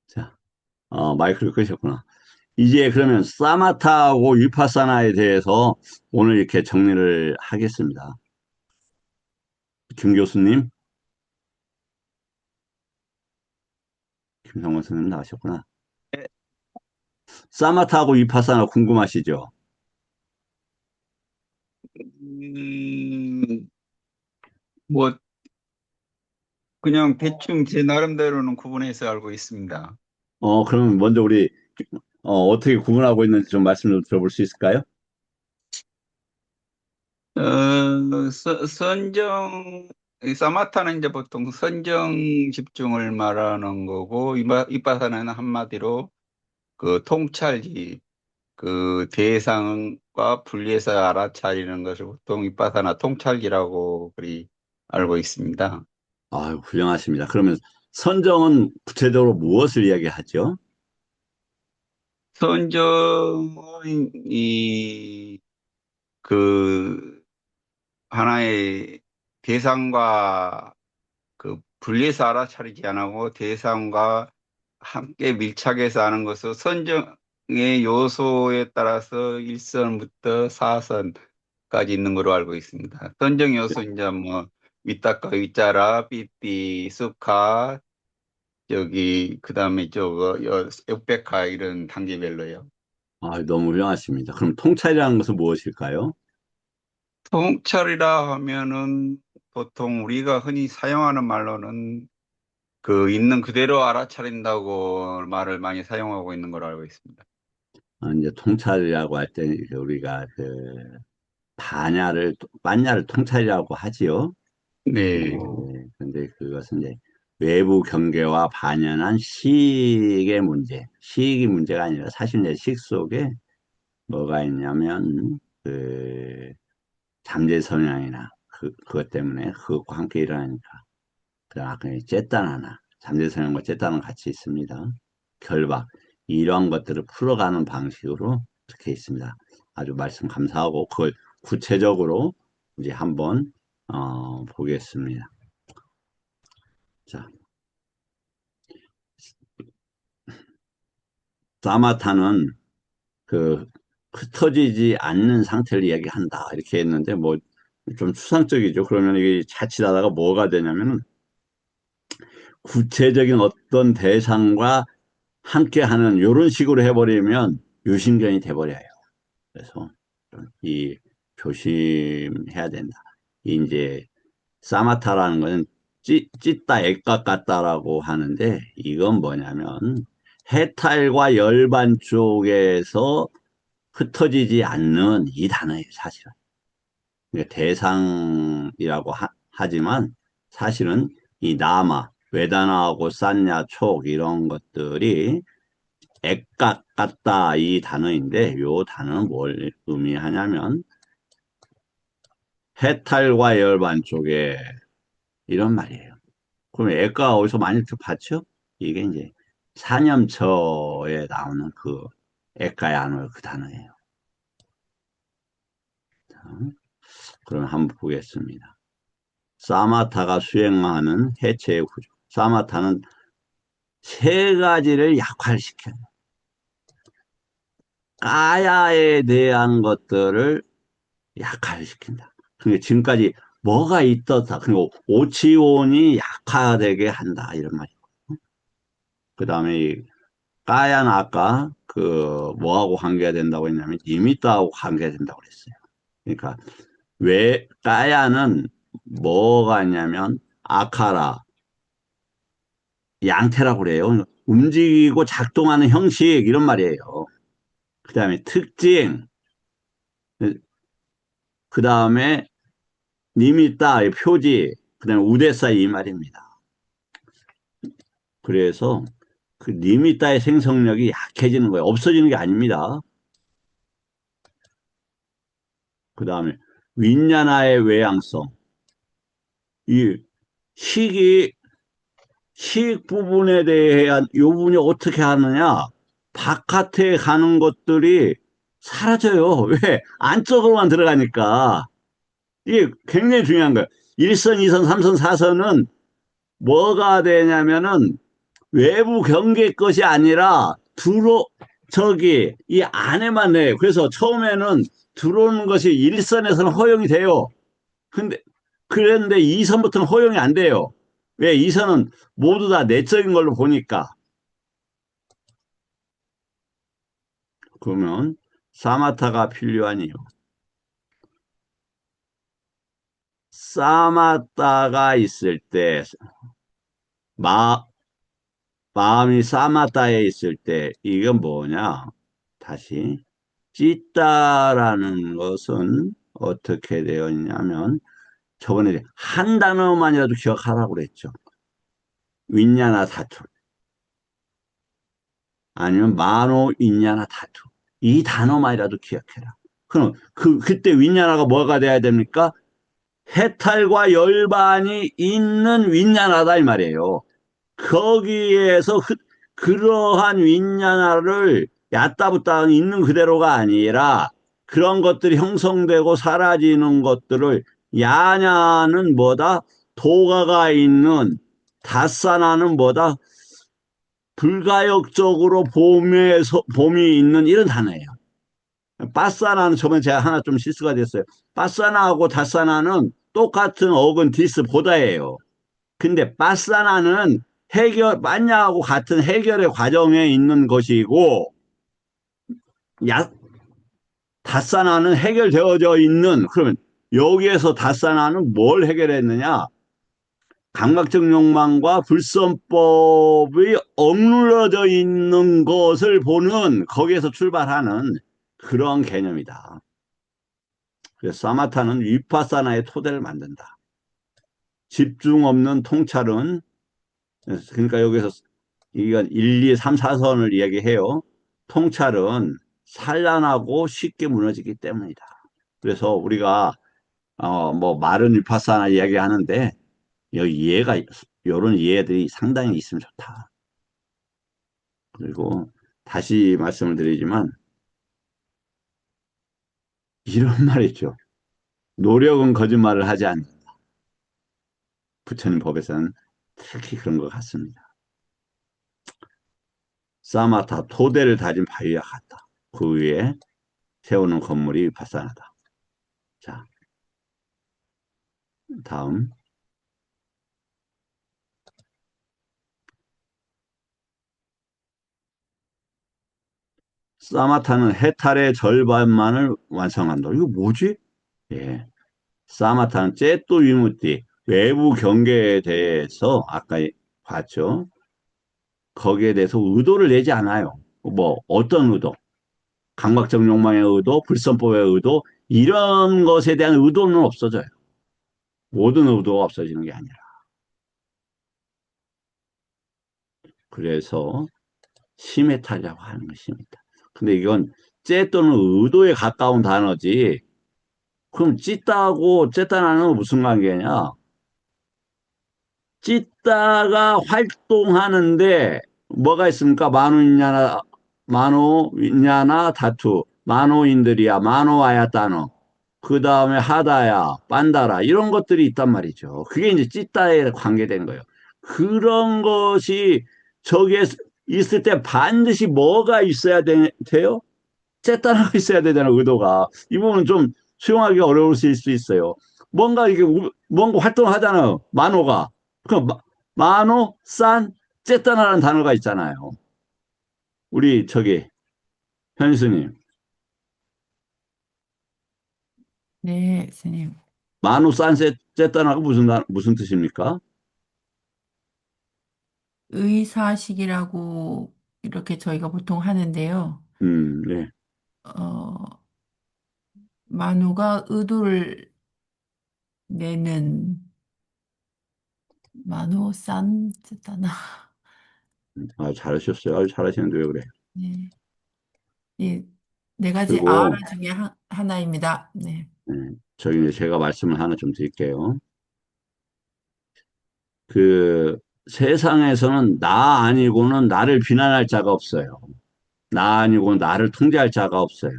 자, 마이크를 끄셨구나. 이제 그러면 사마타하고 위파사나에 대해서 오늘 이렇게 정리를 하겠습니다. 김 교수님, 김성원 선생님 나오셨구나. 사마타하고 위파사나 궁금하시죠? 음, 뭐, 그냥 대충 제 나름대로는 구분해서 알고 있습니다. 그러면 먼저 우리 어떻게 구분하고 있는지 좀 말씀 좀 들어볼 수 있을까요? 선정, 이 사마타는 이제 보통 선정 집중을 말하는 거고, 이빠사는 한마디로 그 통찰이, 그 대상과 분리해서 알아차리는 것을 보통 이빠사나 통찰기라고 그리 알고 있습니다. 아유, 훌륭하십니다. 그러면 선정은 구체적으로 무엇을 이야기하죠? 선정은 그 하나의 대상과 그 분리해서 알아차리지 않고 대상과 함께 밀착해서 하는 것을 선정의 요소에 따라서 1선부터 4선까지 있는 걸로 알고 있습니다. 선정 요소 이제 뭐 위따까 위짜라 삐삐 수카 여기 그다음에 저거 역백화 이런 단계별로요. 아, 너무 훌륭하십니다. 그럼 통찰이라는 것은 무엇일까요? 통찰이라 하면은 보통 우리가 흔히 사용하는 말로는 그 있는 그대로 알아차린다고 말을 많이 사용하고 있는 걸로 알고 있습니다. 이제 통찰이라고 할 때 우리가 그 반야를 통찰이라고 하지요. 네. 근데 그것은 이제 외부 경계와 반연한 시익의 문제, 시익이 문제가 아니라 사실 이제 식 속에 뭐가 있냐면 그 잠재 성향이나 그것 때문에 그것과 함께 일어나니까 그 아까 쨌다나나 잠재 성향과 쨌다는 같이 있습니다. 결박 이러한 것들을 풀어가는 방식으로 적혀 있습니다. 아주 말씀 감사하고 그걸 구체적으로 이제 한번 보겠습니다. 자, 사마타는 그 흩어지지 않는 상태를 이야기한다 이렇게 했는데 뭐 좀 추상적이죠. 그러면 이게 자칫하다가 뭐가 되냐면은 구체적인 어떤 대상과 함께하는 이런 식으로 해버리면 유신견이 돼버려요. 그래서 이 조심해야 된다. 이제 사마타라는 것은 찢다 액각 같다라고 하는데 이건 뭐냐면 해탈과 열반 쪽에서 흩어지지 않는 이 단어예요, 사실은. 그러니까 대상이라고 하지만 사실은 이 나마, 외다나하고 싼냐, 촉 이런 것들이 액각 같다 이 단어인데 이 단어는 뭘 의미하냐면 해탈과 열반 쪽에 이런 말이에요. 그럼 액가가 어디서 많이 봤죠? 이게 이제 사념처에 나오는 그 액가의 안을 그 단어예요. 자, 그럼 한번 보겠습니다. 사마타가 수행하는 해체의 구조. 사마타는 세 가지를 약화시켜요. 까야에 대한 것들을 약화시킨다. 그러니까 지금까지 뭐가 있었다. 그리고 오치온이 약화되게 한다. 이런 말이고. 그 다음에 이 까야는 아까 그 뭐하고 관계가 된다고 했냐면 니미또하고 관계가 된다고 그랬어요. 그러니까 왜 까야는 뭐가 있냐면 아카라, 양태라고 그래요. 움직이고 작동하는 형식 이런 말이에요. 그 다음에 특징, 그 다음에 니미따, 표지, 그 다음에 우대사 이 말입니다. 그래서 그 니미따의 생성력이 약해지는 거예요. 없어지는 게 아닙니다. 그 다음에 윈야나의 외향성. 이 식이, 식 부분에 대한 이 부분이 어떻게 하느냐. 바깥에 가는 것들이 사라져요. 왜? 안쪽으로만 들어가니까. 이게 굉장히 중요한 거예요. 1선, 2선, 3선, 4선은 뭐가 되냐면은 외부 경계 것이 아니라 저기 이 안에만 해요. 그래서 처음에는 들어오는 것이 1선에서는 허용이 돼요. 그런데 2선부터는 허용이 안 돼요. 왜? 2선은 모두 다 내적인 걸로 보니까. 그러면 사마타가 필요한 이유. 사마타가 있을 때 마음이 사마타에 있을 때 이건 뭐냐? 다시 찌따라는 것은 어떻게 되어 있냐면 저번에 한 단어만이라도 기억하라고 그랬죠. 윈냐나 다투 아니면 마노 윈냐나 다투 이 단어만이라도 기억해라. 그럼 그때 윈냐나가 뭐가 돼야 됩니까? 해탈과 열반이 있는 윈냐나다 이 말이에요. 거기에서 그러한 윈냐나를 야따부따 있는 그대로가 아니라 그런 것들이 형성되고 사라지는 것들을 야냐는 뭐다? 도가가 있는 다사나는 뭐다? 불가역적으로 봄이 있는 이런 단어예요. 빠사나는 저번에 제가 하나 좀 실수가 됐어요. 빠사나하고 다사나는 똑같은 어근 디스 보다예요. 근데 빠사나는 만냐하고 같은 해결의 과정에 있는 것이고, 다사나는 해결되어져 있는, 그러면 여기에서 다사나는 뭘 해결했느냐? 감각적 욕망과 불선법이 억눌러져 있는 것을 보는, 거기에서 출발하는 그런 개념이다. 그래서 사마타는 위파사나의 토대를 만든다. 집중 없는 통찰은, 그러니까 여기서 이건 1, 2, 3, 4선을 이야기해요. 통찰은 산란하고 쉽게 무너지기 때문이다. 그래서 우리가 뭐 말은 위파사나 이야기하는데 여기 이런 이해들이 상당히 있으면 좋다. 그리고 다시 말씀을 드리지만 이런 말 있죠. 노력은 거짓말을 하지 않는다. 부처님 법에서는 특히 그런 것 같습니다. 사마타, 토대를 다진 바위와 같다. 그 위에 세우는 건물이 위파사나다. 자, 다음. 사마타는 해탈의 절반만을 완성한다. 이거 뭐지? 예. 사마타는 째또 위무띠, 외부 경계에 대해서 아까 봤죠? 거기에 대해서 의도를 내지 않아요. 뭐 어떤 의도? 감각적 욕망의 의도, 불선법의 의도 이런 것에 대한 의도는 없어져요. 모든 의도가 없어지는 게 아니라. 그래서 심해탈이라고 하는 것입니다. 근데 이건 째 또는 의도에 가까운 단어지. 그럼 찌따하고 째따나는 무슨 관계냐? 찌따가 활동하는데 뭐가 있습니까? 마노인야나 다투, 마노인들이야, 마노아야따노, 그 다음에 하다야, 빤다라 이런 것들이 있단 말이죠. 그게 이제 찌따에 관계된 거예요. 그런 것이 저기에 있을 때 반드시 뭐가 있어야 돼요? 쨌다나가 있어야 되잖아, 의도가. 이 부분은 좀 수용하기 어려우실 수 있어요. 뭔가 이게 뭔가 활동을 하잖아요. 만호가. 그럼 만호, 싼, 쨌다나라는 단어가 있잖아요. 우리 저기 현수님, 네, 스님. 만호, 싼, 쨌다나가 무슨 뜻입니까? 의사식이라고 이렇게 저희가 보통 하는데요. 네. 어, 만우가 의도를 내는 만우 싼 아, 잘하셨어요. 아주 잘하시는데 왜 그래? 네. 이 네 가지 아라 그리고 중에 하나입니다. 네. 저기 이제 제가 말씀을 하나 좀 드릴게요. 그 세상에서는 나 아니고는 나를 비난할 자가 없어요. 나 아니고 나를 통제할 자가 없어요.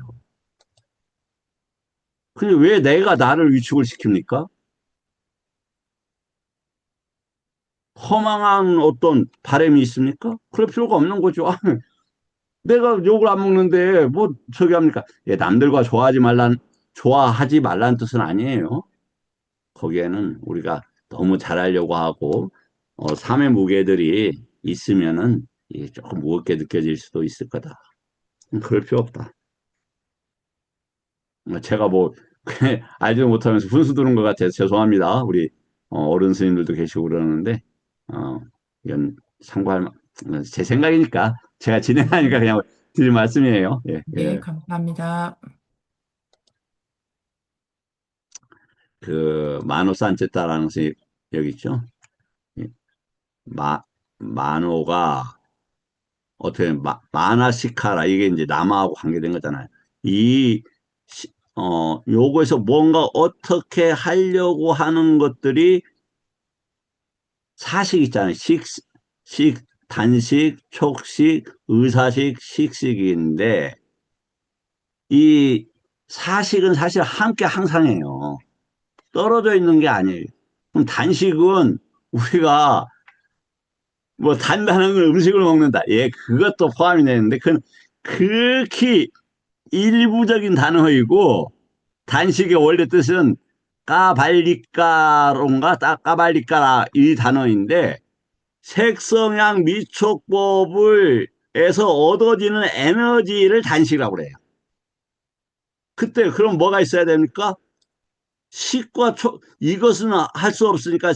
근데 왜 내가 나를 위축을 시킵니까? 허망한 어떤 바람이 있습니까? 그럴 필요가 없는 거죠. 아, 내가 욕을 안 먹는데 뭐 저기 합니까? 예, 남들과 좋아하지 말라는 뜻은 아니에요. 거기에는 우리가 너무 잘하려고 하고 삶의 무게들이 있으면은 이게 조금 무겁게 느껴질 수도 있을 거다. 그럴 필요 없다. 제가 뭐 알지도 못하면서 훈수 두는 것 같아서 죄송합니다. 우리 어른 스님들도 계시고 그러는데 어, 이건 제 생각이니까 제가 진행하니까 네, 그냥 드린 말씀이에요. 예, 네, 예. 감사합니다. 그 마노 산체타라는 것이 여기 있죠. 예, 마노가 어떻게 마나시카라 이게 이제 남아하고 관계된 거잖아요. 이 요거에서 뭔가 어떻게 하려고 하는 것들이 사식 있잖아요. 단식, 촉식, 의사식, 식식인데 이 사식은 사실 함께 항상 해요. 떨어져 있는 게 아니에요. 그럼 단식은 우리가 뭐 단단한 음식을 먹는다. 예, 그것도 포함이 되는데 그건 극히 일부적인 단어이고 단식의 원래 뜻은 까발리까론가 까발리까라 이 단어인데 색성향 미촉법을 에서 얻어지는 에너지를 단식이라고 그래요. 그때 그럼 뭐가 있어야 됩니까? 식과 이것은 할 수 없으니까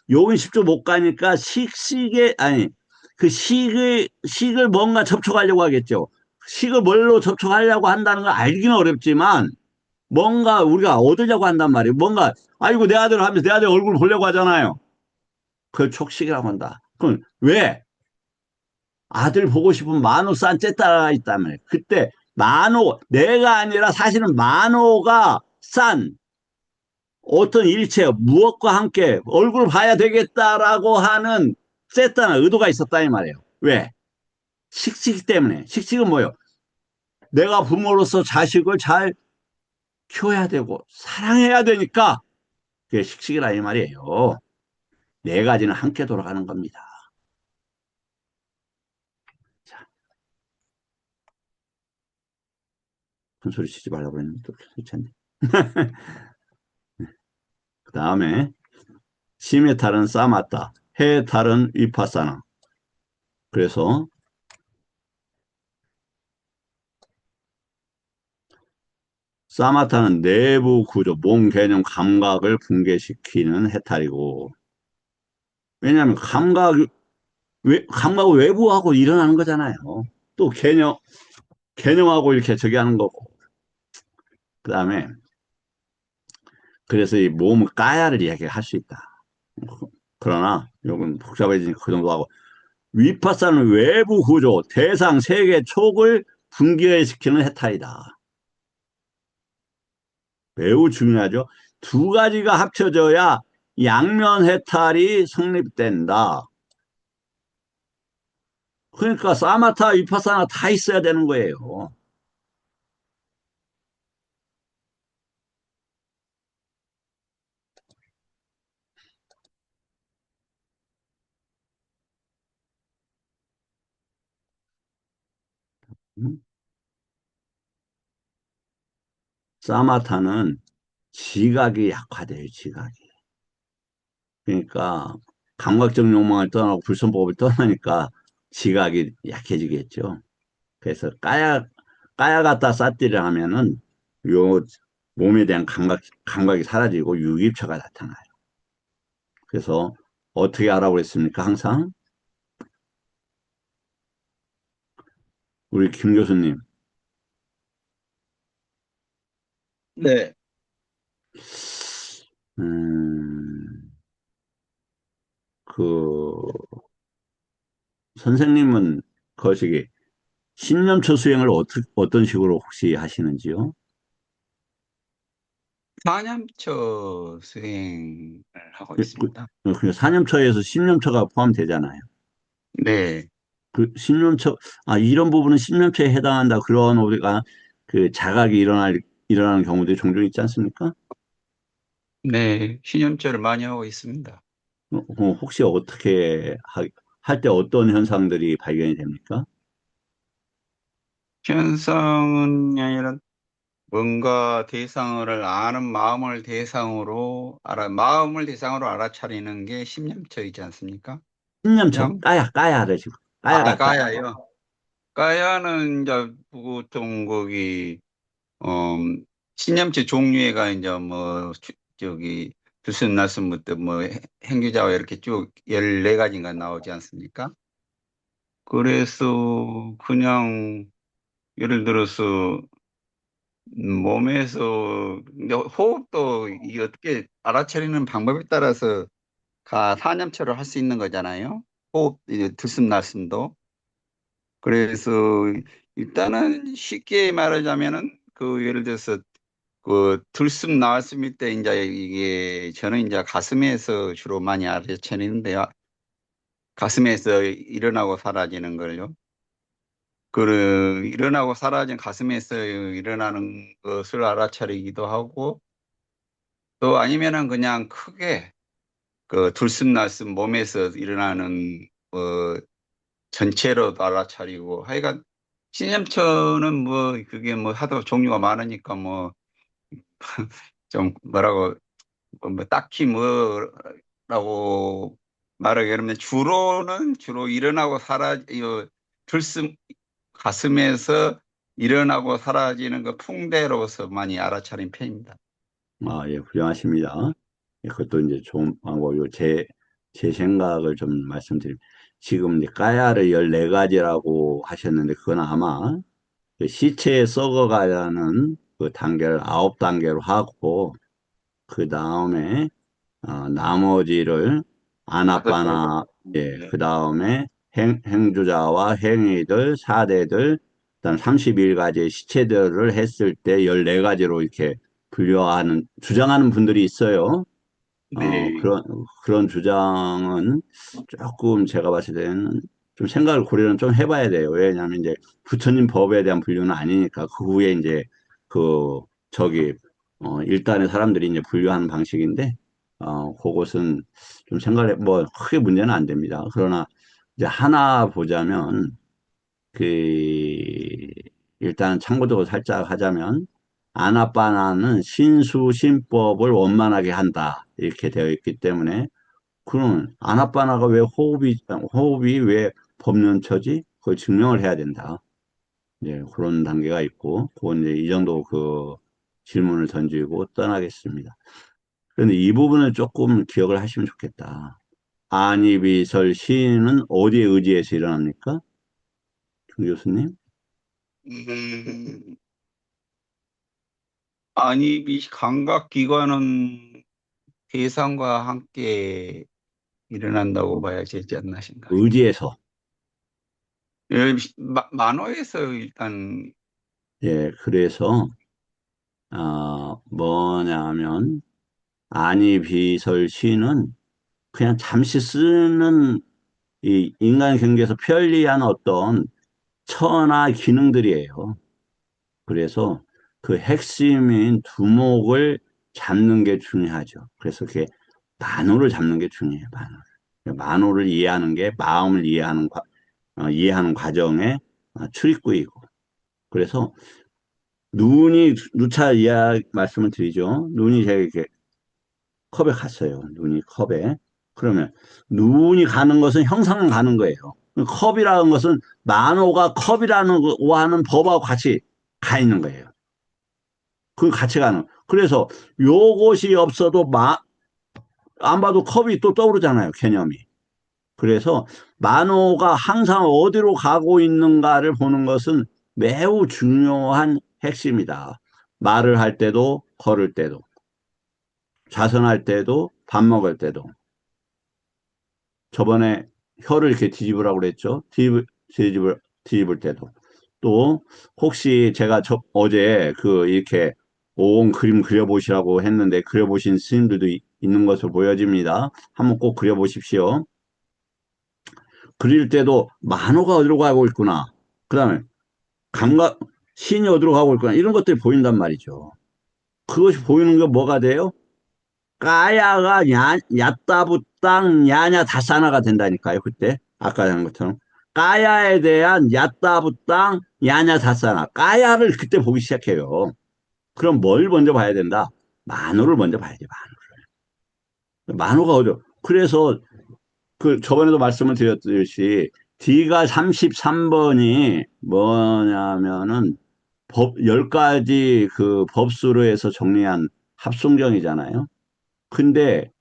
요건 10조 못 가니까 아니 그 식을 뭔가 접촉하려고 하겠죠. 식을 뭘로 접촉하려고 한다는 걸 알기는 어렵지만 뭔가 우리가 얻으려고 한단 말이에요. 뭔가 아이고 내 아들 하면서 내 아들 얼굴 보려고 하잖아요. 그걸 촉식이라고 한다. 그럼 왜? 아들 보고 싶은 만호 싼 째따가 있다면 그때 만호 내가 아니라 사실은 만호가 싼 어떤 일체 무엇과 함께 얼굴을 봐야 되겠다라고 하는 쨌다는 의도가 있었다 이 말이에요. 왜? 식식 때문에. 식식은 뭐예요? 내가 부모로서 자식을 잘 키워야 되고 사랑해야 되니까 그게 식식이라 이 말이에요. 네 가지는 함께 돌아가는 겁니다. 자, 큰 소리 치지 말라고 했는데 또 괜찮네. 그 다음에 심의 탈은 싸맞다. 해의 탈은 위파사나. 그래서 사마타는 내부 구조, 몸 개념, 감각을 붕괴시키는 해탈이고 왜냐하면 감각은 외부하고 일어나는 거잖아요. 또 개념하고 이렇게 저기 하는 거고. 그 다음에 그래서 이 몸을 까야를 이야기할 수 있다. 그러나 이건 복잡해지니까 그 정도 하고 위파사는 외부 구조, 대상, 세계, 촉을 붕괴시키는 해탈이다. 매우 중요하죠. 두 가지가 합쳐져야 양면 해탈이 성립된다. 그러니까 사마타, 위파사나 다 있어야 되는 거예요. 음? 사마타는 지각이 약화돼요, 지각이. 그러니까 감각적 욕망을 떠나고 불선법을 떠나니까 지각이 약해지겠죠. 그래서 까야 갖다 쌌디를 하면은 요 몸에 대한 감각이 사라지고 유입처가 나타나요. 그래서 어떻게 하라고 했습니까? 항상 우리 김 교수님, 네. 음, 그 선생님은 거시기 신념초 수행을 어떤 식으로 혹시 하시는지요? 사념초 수행을 하고 그, 그, 있습니다. 그 사념초에서 신념초가 포함되잖아요. 네. 그 신념처 이런 부분은 신념처에 해당한다. 그런 우리가 그 자각이 일어나는 경우들이 종종 있지 않습니까? 네. 신념조를 많이 하고 있습니다. 혹시 어떻게 할 때 어떤 현상들이 발견이 됩니까? 현상은 아니라 뭔가 대상을 아는 마음을 대상으로 알아차리는 게 신념처이지 않습니까? 신념처 그냥, 까야를 지금 까야 같다. 까야요. 까야는 이제 보통 거기, 신념체 종류가 이제 뭐, 저기, 들숨날숨부터 뭐, 행규자와 이렇게 쭉 14가지인가 나오지 않습니까? 그래서 그냥, 예를 들어서, 몸에서, 근데 호흡도 이게 어떻게 알아차리는 방법에 따라서 사념처를 할 수 있는 거잖아요. 호흡, 이제 들숨날숨도. 그래서 일단은 쉽게 말하자면은 그 예를 들어서 그 들숨 나왔을 때 이제 이게 저는 이제 가슴에서 주로 많이 알아차리는데요. 가슴에서 일어나고 사라지는 걸요. 그 일어나고 사라진 가슴에서 일어나는 것을 알아차리기도 하고 또 아니면은 그냥 크게 그 들숨날숨 몸에서 일어나는 뭐 전체로 알아차리고 하여간 신념처는 뭐 그게 뭐 하도 종류가 많으니까 뭐 좀 뭐라고 뭐 딱히 뭐라고 말하기 어렵네. 주로 일어나고 이거 들숨 가슴에서 일어나고 사라지는 그 풍대로서 많이 알아차린 편입니다. 예, 훌륭하십니다. 예, 그것도 이제 좋은 방법이고, 제 생각을 좀 말씀드리면, 지금 이제 까야를 14가지라고 하셨는데, 그건 아마 그 시체에 썩어가는 그 단계를 9단계로 하고, 그 다음에 나머지를 다섯 개. 아나빠나, 예, 네. 그 다음에 행주자와 행위들, 사대들, 그다음 31가지의 시체들을 했을 때 14가지로 이렇게 주장하는 분들이 있어요. 네. 그런 주장은 조금 제가 봤을 때는 좀 생각을 고려는 좀 해봐야 돼요. 왜냐하면 이제 부처님 법에 대한 분류는 아니니까 그 후에 이제 그 저기 일단의 사람들이 이제 분류하는 방식인데 그것은 좀 뭐 크게 문제는 안 됩니다. 그러나 이제 하나 보자면 그 일단 참고적으로 살짝 하자면 아나빠나는 신수신법을 원만하게 한다 이렇게 되어 있기 때문에 그럼 아나빠나가 왜 호흡이 왜 법륜처지? 그걸 증명을 해야 된다. 예, 그런 단계가 있고 그건 이제 이 정도 그 질문을 던지고 떠나겠습니다. 그런데 이 부분을 조금 기억을 하시면 좋겠다. 안이비설 시인은 어디에 의지해서 일어납니까? 김 교수님? 음, 아니, 이 감각기관은 대상과 함께 일어난다고 봐야 되지 않나 생각해요. 의지해서. 만호에서 일단, 예, 그래서 뭐냐면 안이비설 시는 그냥 잠시 쓰는 이 인간 경계에서 편리한 어떤 처나 기능들이에요. 그래서 그 핵심인 두목을 잡는 게 중요하죠. 그래서 그게 만호를 잡는 게 중요해요. 만호를 이해하는 게 마음을 이해하는 과정의 출입구이고. 그래서 눈이 누차 말씀을 드리죠. 눈이 제가 이렇게 컵에 갔어요. 눈이 컵에. 그러면 눈이 가는 것은 형상은 가는 거예요. 컵이라는 것은 만호가 컵이라는 거와는 법하고 같이 가 있는 거예요. 그 같이 가는. 그래서 요것이 없어도 안 봐도 컵이 또 떠오르잖아요. 개념이. 그래서 만호가 항상 어디로 가고 있는가를 보는 것은 매우 중요한 핵심이다. 말을 할 때도, 걸을 때도, 자선할 때도, 밥 먹을 때도. 저번에 혀를 이렇게 뒤집으라고 그랬죠. 뒤집을 때도. 또, 혹시 제가 어제 이렇게 온 그림 그려보시라고 했는데, 그려보신 스님들도 있는 것으로 보여집니다. 한번 꼭 그려보십시오. 그릴 때도 만호가 어디로 가고 있구나. 그 다음에 감각, 신이 어디로 가고 있구나. 이런 것들이 보인단 말이죠. 그것이 보이는 게 뭐가 돼요? 까야가 야따부땅 야냐 다사나가 된다니까요. 그때 아까 한 것처럼 까야에 대한 야따부땅 야냐 다사나. 까야를 그때 보기 시작해요. 그럼 뭘 먼저 봐야 된다? 만호를 먼저 봐야지. 만호가 어디로? 그래서 저번에도 말씀을 드렸듯이 D가 33번이 뭐냐면은 10가지 그 법수로 해서 정리한 합성정이잖아요. 근데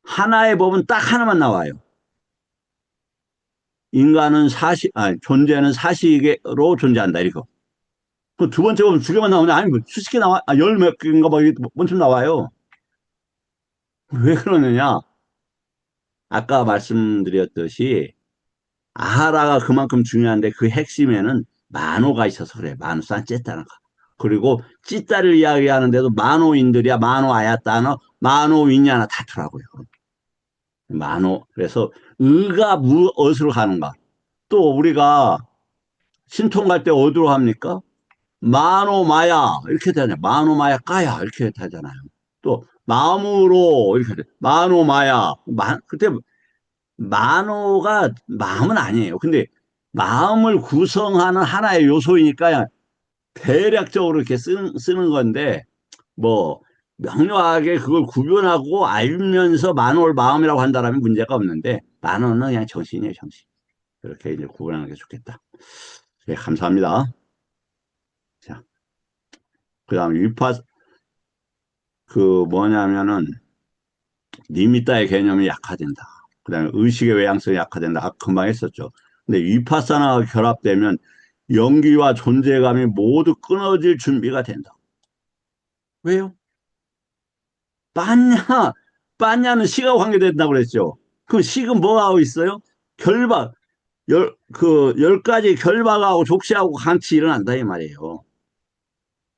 하나의 법은 딱 하나만 나와요. 인간은 존재는 사식으로 존재한다. 이거. 그 두 번째 법은 두 개만 나오는데, 아니, 뭐 수십 개 나와, 열 몇 개인가 뭐, 먼저 나와요. 왜 그러느냐? 아까 말씀드렸듯이, 아하라가 그만큼 중요한데 그 핵심에는 만호가 있어서 그래. 만호산 쨌다는 거. 그리고 찌따를 이야기하는데도 만호인들이야. 만호 아야따나 만호 윈야나 다투라고요. 만호. 그래서 의가 무엇으로 가는가. 또 우리가 신통 갈 때 어디로 합니까? 만호 마야 이렇게 되잖아요. 만호 마야 까야 이렇게 되잖아요. 또 마음으로 이렇게 돼. 만호 마야 그때 만호가 마음은 아니에요. 근데 마음을 구성하는 하나의 요소이니까 대략적으로 이렇게 쓰는 건데, 뭐, 명료하게 그걸 구별하고 알면서 만호를 마음이라고 한다면 문제가 없는데, 만호는 그냥 정신이에요, 정신. 그렇게 이제 구분하는 게 좋겠다. 네, 감사합니다. 자, 그 다음 뭐냐면은, 니미따의 개념이 약화된다. 그 다음에 의식의 외향성이 약화된다. 아까 금방 했었죠. 근데 위파사나가 결합되면 연기와 존재감이 모두 끊어질 준비가 된다. 왜요? 빠냐, 빠냐는 시가 관계된다고 그랬죠. 그럼 식은 뭐 하고 있어요? 결박, 열 가지 결박하고 족시하고 같이 일어난다, 이 말이에요.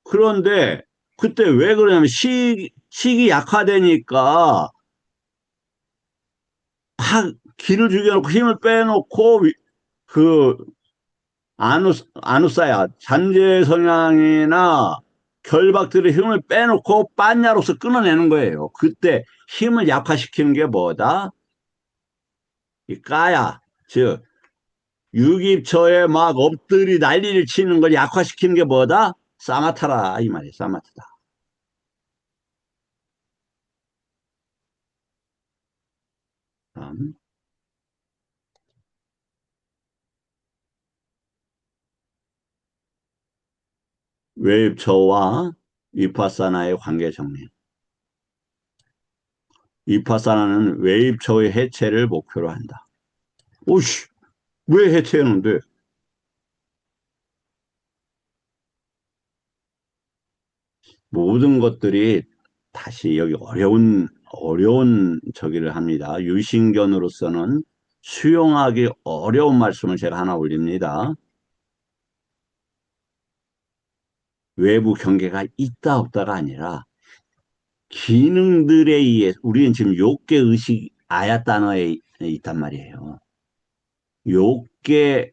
그런데 그때 왜 그러냐면 식이 약화되니까 막 기를 죽여놓고 힘을 빼놓고 그 아누사야 잔재 성향이나 결박들의 힘을 빼놓고 빤야로서 끊어내는 거예요. 그때 힘을 약화시키는 게 뭐다? 이 까야, 즉 유깁처에 막 엎드리 난리를 치는 걸 약화시키는 게 뭐다? 사마타라 이 말이에요. 사마타다. 다음. 외입처와 위파사나의 관계 정리. 위파사나는 외입처의 해체를 목표로 한다. 오씨, 왜 해체하는데? 모든 것들이 다시 여기 어려운 저기를 합니다. 유신견으로서는 수용하기 어려운 말씀을 제가 하나 올립니다. 외부 경계가 있다 없다가 아니라 기능들에 의해 우리는 지금 욕계 의식 아야 단어에 있단 말이에요. 욕계의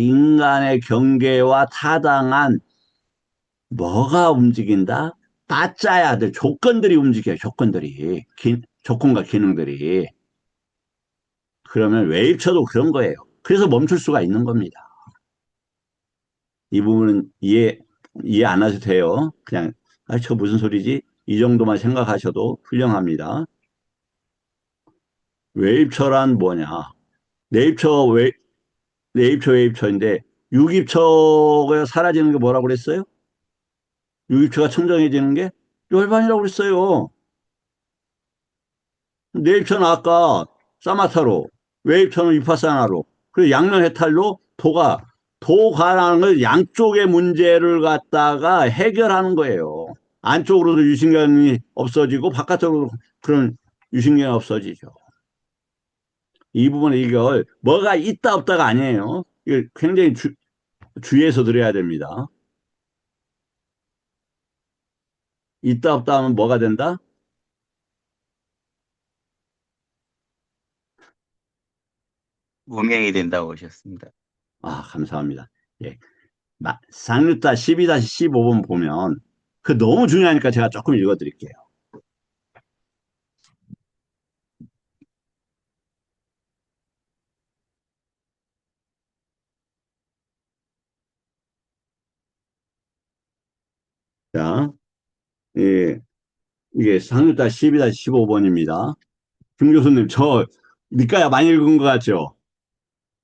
인간의 경계와 타당한 뭐가 움직인다? 따짜야들 조건들이 움직여요. 조건들이 조건과 기능들이. 그러면 웨이브쳐도 그런 거예요. 그래서 멈출 수가 있는 겁니다. 이 부분은 이해 안 하셔도 돼요. 그냥, 아, 저 무슨 소리지? 이 정도만 생각하셔도 훌륭합니다. 웨입처란 뭐냐? 네입처, 웨입처인데, 유입처가 사라지는 게 뭐라고 그랬어요? 유입처가 청정해지는 게 열반이라고 그랬어요. 네입처는 아까 사마타로, 웨입처는 위파사나로, 그리고 양면해탈로 도가라는 걸 양쪽의 문제를 갖다가 해결하는 거예요. 안쪽으로도 유신경이 없어지고 바깥쪽으로 그런 유신경이 없어지죠. 이 부분에 이걸 뭐가 있다 없다가 아니에요. 이걸 굉장히 주의해서 들어야 됩니다. 있다 없다 하면 뭐가 된다? 무명이 된다고 하셨습니다. 아, 감사합니다. 예. 상류타 12-15번 보면 그 너무 중요하니까 제가 조금 읽어드릴게요. 자, 예, 이게 상류타 12-15번입니다. 김 교수님, 저 니까야 많이 읽은 것 같죠?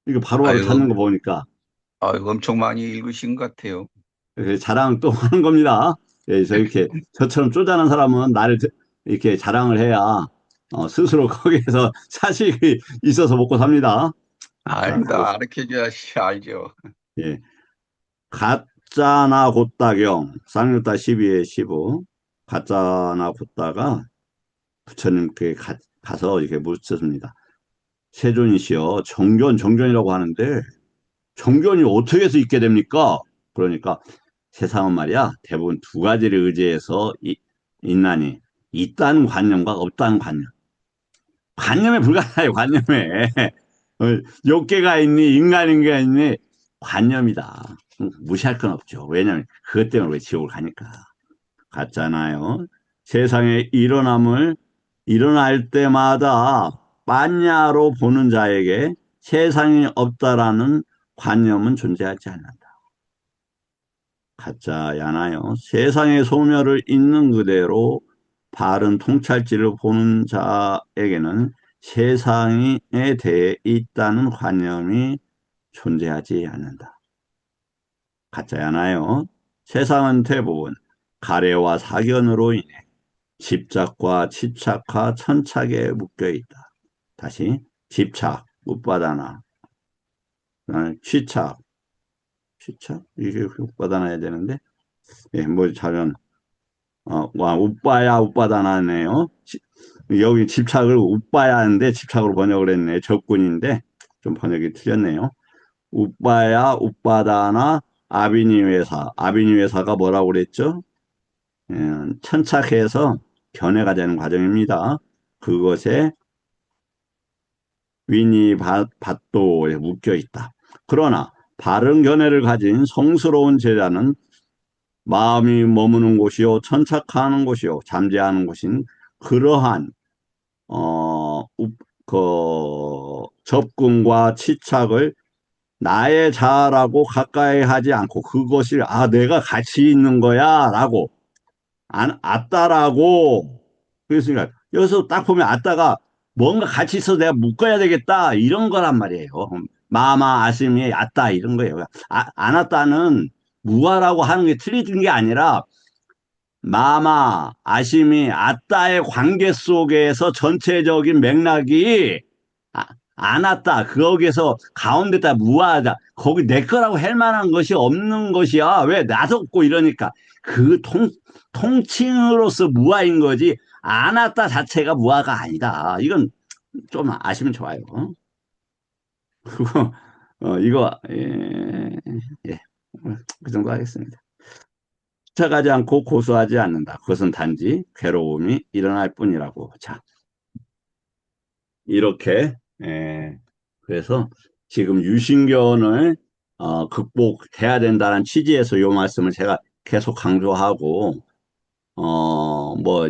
이거 바로바로 아이고, 찾는 거 보니까 아이고, 엄청 많이 읽으신 것 같아요. 그래서 자랑 또 하는 겁니다. 예, 저처럼 쪼잔한 사람은 이렇게 자랑을 해야 스스로 거기에서 사실이 있어서 먹고 삽니다. 자, 아닙니다. 가르쳐줘야 알죠. 예. 가짜나 곧다경 쌍욕다 12에 15 가짜나 곧다가 부처님께 가서 이렇게 묻습니다. 세존이시여 정견이라고 하는데 정견이 어떻게 해서 있게 됩니까? 그러니까 세상은 말이야 대부분 두 가지를 의지해서 있나니 있다는 관념과 없다는 관념에 불과해요. 관념에 욕계가 있니 인간인가 있니 관념이다. 무시할 건 없죠. 왜냐하면 그것 때문에 왜 지옥을 가니까. 같잖아요. 세상에 일어날 때마다 빠냐로 보는 자에게 세상이 없다라는 관념은 존재하지 않는다. 가짜야나요. 세상의 소멸을 있는 그대로 바른 통찰지를 보는 자에게는 세상에 대해 있다는 관념이 존재하지 않는다. 가짜야나요. 세상은 대부분 가래와 사견으로 인해 집착과 집착과 천착에 묶여 있다. 다시 집착, 못받아나 취착, 이게 못받아나야 되는데 예, 뭐 자연 우빠다나네요. 여기 집착을 우빠야 하는데 집착으로 번역을 했네. 적군인데 좀 번역이 틀렸네요. 우빠다나 아비니회사가 뭐라고 그랬죠? 천착해서 견해가 되는 과정입니다. 그것에 밭도에 묶여 있다. 그러나 바른 견해를 가진 성스러운 제자는 마음이 머무는 곳이요 천착하는 곳이요 잠재하는 곳인 그러한 접근과 치착을 나의 자아라고 가까이 하지 않고 그것을 내가 가치 있는 거야 라고 아따라고 그랬으니까 여기서 딱 보면 아따가 뭔가 가치 있어서 내가 묶어야 되겠다 이런 거란 말이에요. 마마 아심이 아따 이런 거예요. 아나따는 무아라고 하는 게 틀린 게 아니라 마마 아심이 아따의 관계 속에서 전체적인 맥락이 아나따 거기에서 가운데다 무아하다 거기 내 거라고 할 만한 것이 없는 것이야. 왜 나도 없고 이러니까 그 통칭으로서 무아인 거지 아나따 자체가 무아가 아니다. 이건 좀 아시면 좋아요. 그거 이거 예, 그 정도 하겠습니다. 쫓아가지 않고 고수하지 않는다. 그것은 단지 괴로움이 일어날 뿐이라고. 자, 이렇게 그래서 지금 유신견을 극복해야 된다는 취지에서 이 말씀을 제가 계속 강조하고 뭐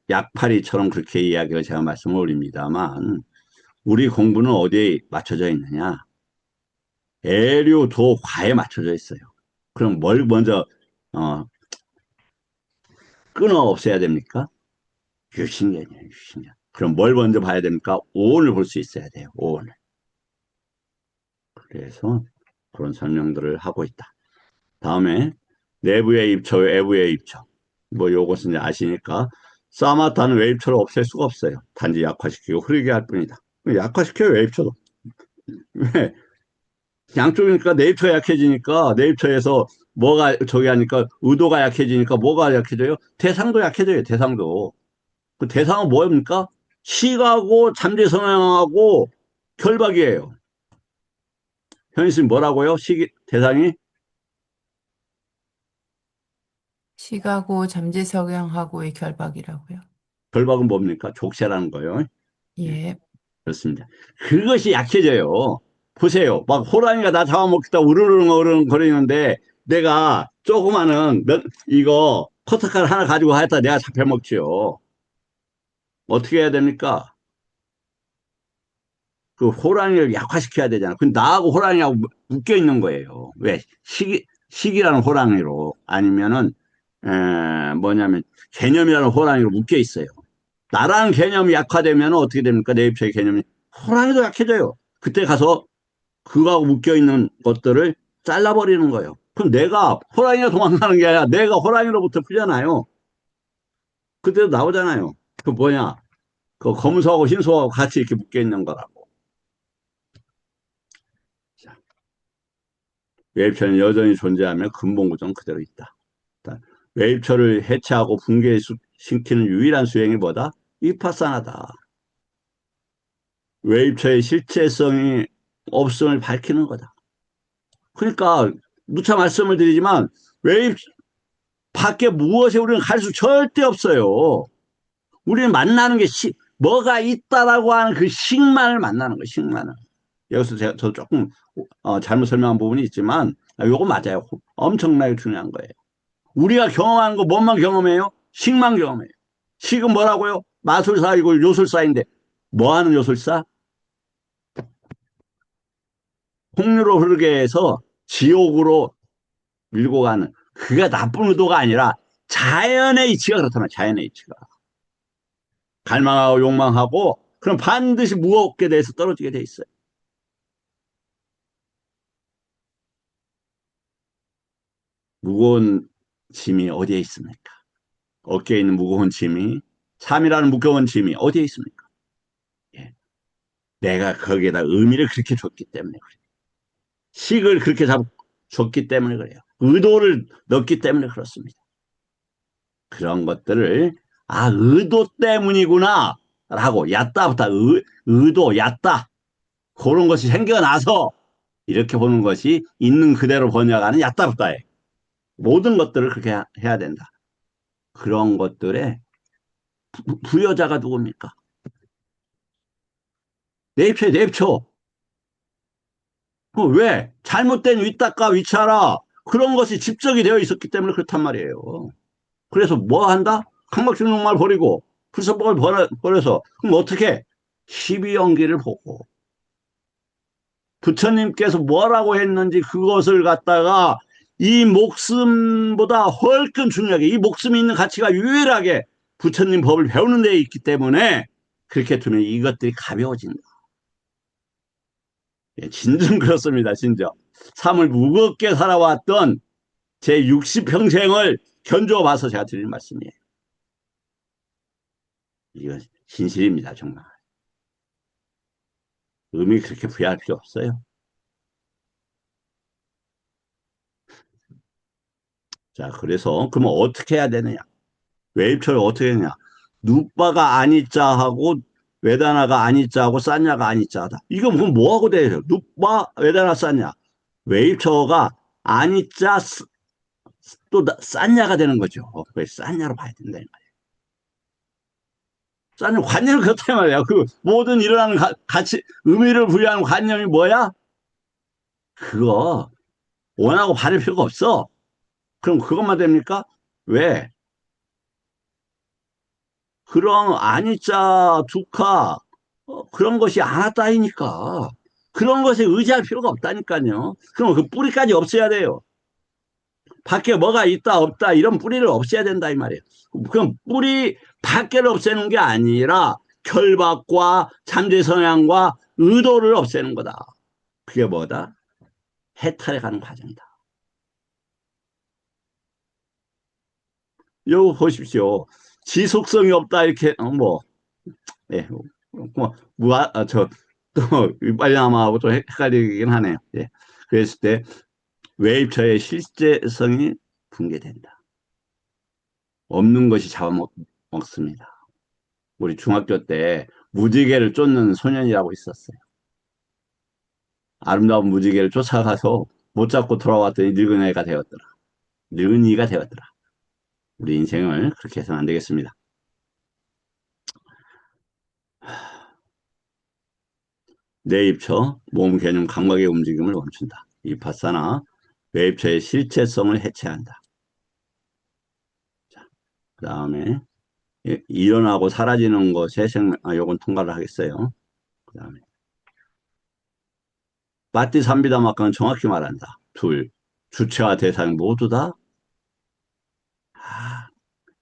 약팔이처럼 그렇게 이야기를 제가 말씀을 올립니다만 우리 공부는 어디에 맞춰져 있느냐? 애류도과에 맞춰져 있어요. 그럼 뭘 먼저 어, 끊어 없애야 됩니까? 유신견이에요, 유신견. 그럼 뭘 먼저 봐야 됩니까? 오온을 볼 수 있어야 돼요, 오온을. 그래서 그런 설명들을 하고 있다. 다음에 내부의 입처, 외부의 입처. 뭐 요것은 이제 아시니까 사마타는 외입처를 없앨 수가 없어요. 단지 약화시키고 흐르게 할 뿐이다. 약화시켜요, 외입처도. 왜? 양쪽이니까 내입처가 약해지니까 내입처에서 뭐가 저기 하니까 의도가 약해지니까 뭐가 약해져요? 대상도 약해져요, 대상도. 그 대상은 뭐입니까? 식하고 잠재성향하고 결박이에요. 현실 뭐라고요? 대상이 시가고 잠재성향하고의 결박이라고요. 결박은 뭡니까? 족쇄라는 거예요. 예. 그렇습니다. 그것이 약해져요. 보세요. 막 호랑이가 나 잡아먹겠다 우르르 거리는데 내가 조그마한 이거 커터칼 하나 가지고 하였다 내가 잡혀먹지요. 어떻게 해야 됩니까? 그 호랑이를 약화시켜야 되잖아. 근데 나하고 호랑이하고 묶여 있는 거예요. 왜? 식이라는 호랑이로 아니면은 뭐냐면 개념이라는 호랑이로 묶여 있어요. 나라는 개념이 약화되면 어떻게 됩니까? 내 입체의 개념이 호랑이도 약해져요. 그때 가서 그거하고 묶여 있는 것들을 잘라버리는 거예요. 그럼 내가 호랑이가 도망가는 게 아니라 내가 호랑이로부터 풀잖아요. 그때도 나오잖아요. 그 뭐냐? 그 검소하고 신소하고 같이 이렇게 묶여 있는 거라고. 자, 외입처는 여전히 존재하며 근본 구조는 그대로 있다. 외입처를 해체하고 붕괴시키는 유일한 수행이 뭐다? 위파사나다. 외입처의 실체성이 없음을 밝히는 거다. 그러니까 누차 말씀을 드리지만 외입 밖에 무엇에 우리는 갈 수 절대 없어요. 우리는 만나는 게 뭐가 있다라고 하는 그 식만을 만나는 거예요. 식만을. 여기서 저 조금 잘못 설명한 부분이 있지만 이거 맞아요. 엄청나게 중요한 거예요. 우리가 경험하는 거 뭐만 경험해요? 식만 경험해요. 식은 뭐라고요? 마술사이고 요술사인데 뭐 하는 요술사? 홍류로 흐르게 해서 지옥으로 밀고 가는 그게 나쁜 의도가 아니라 자연의 이치가 그렇다면 자연의 이치가 갈망하고 욕망하고 그럼 반드시 무겁게 돼서 떨어지게 돼 있어요. 무거운 짐이 어디에 있습니까? 어깨에 있는 무거운 짐이 삶이라는 무거운 짐이 어디에 있습니까? 예. 내가 거기에다 의미를 그렇게 줬기 때문에 그래요. 식을 그렇게 줬기 때문에 그래요. 의도를 넣기 때문에 그렇습니다. 그런 것들을 의도 때문이구나 라고 얕다부터 의도 얕다 그런 것이 생겨나서 이렇게 보는 것이 있는 그대로 번역하는 얕다부터예요. 모든 것들을 그렇게 해야 된다. 그런 것들의 부여자가 누굽니까? 내입처에 내입처. 왜? 잘못된 위탁과 위차라 그런 것이 집적이 되어 있었기 때문에 그렇단 말이에요. 그래서 뭐 한다? 강박증욕망을 버리고 불선법을 버려서 그럼 어떻게? 12연기를 보고 부처님께서 뭐라고 했는지 그것을 갖다가 이 목숨보다 훨씬 중요하게 이 목숨이 있는 가치가 유일하게 부처님 법을 배우는 데 있기 때문에 그렇게 두면 이것들이 가벼워진다. 예, 진정 그렇습니다. 진정. 삶을 무겁게 살아왔던 제 60평생을 견주어 봐서 제가 드리는 말씀이에요. 이건 진실입니다. 정말. 의미 그렇게 부여할 필요 없어요. 자, 그래서 그러면 어떻게 해야 되느냐? 외입처를 어떻게 했냐? 누빠가 아니자하고 외다나가 아니자하고 쌌냐가 아니자다. 이거 그럼 뭐하고 돼요? 누빠, 외다나, 쌌냐? 외입처가 아니자 또 쌌냐가 되는 거죠. 왜 쌌냐로 봐야 된다. 쌌냐 관념은 그렇단 말이야. 그 모든 일어나는 가치 의미를 부여하는 관념이 뭐야? 그거 원하고 바를 필요가 없어. 그럼 그것만 됩니까? 왜? 그런 아니자, 두카 그런 것이 아나따이니까 그런 것에 의지할 필요가 없다니까요. 그럼 그 뿌리까지 없애야 돼요. 밖에 뭐가 있다 없다 이런 뿌리를 없애야 된다 이 말이에요. 그럼 뿌리 밖에를 없애는 게 아니라 결박과 잠재 성향과 의도를 없애는 거다. 그게 뭐다? 해탈해 가는 과정이다. 이거 보십시오. 지속성이 없다 이렇게 예, 또 빨리나마하고 또 헷갈리긴 하네요. 예. 그랬을 때 외입처의 실제성이 붕괴된다. 없는 것이 잡아먹습니다. 우리 중학교 때 무지개를 쫓는 소년이라고 있었어요. 아름다운 무지개를 쫓아가서 못 잡고 돌아왔더니 늙은이가 되었더라. 늙은이가 되었더라. 우리 인생을 그렇게 해서는 안 되겠습니다. 내입처, 몸 개념 감각의 움직임을 멈춘다. 이파사나 외입처의 실체성을 해체한다. 자, 그 다음에 일어나고 사라지는 것의 요건 통과를 하겠어요. 그 다음에 빠띠삼비다마카는 정확히 말한다. 둘, 주체와 대상 모두 다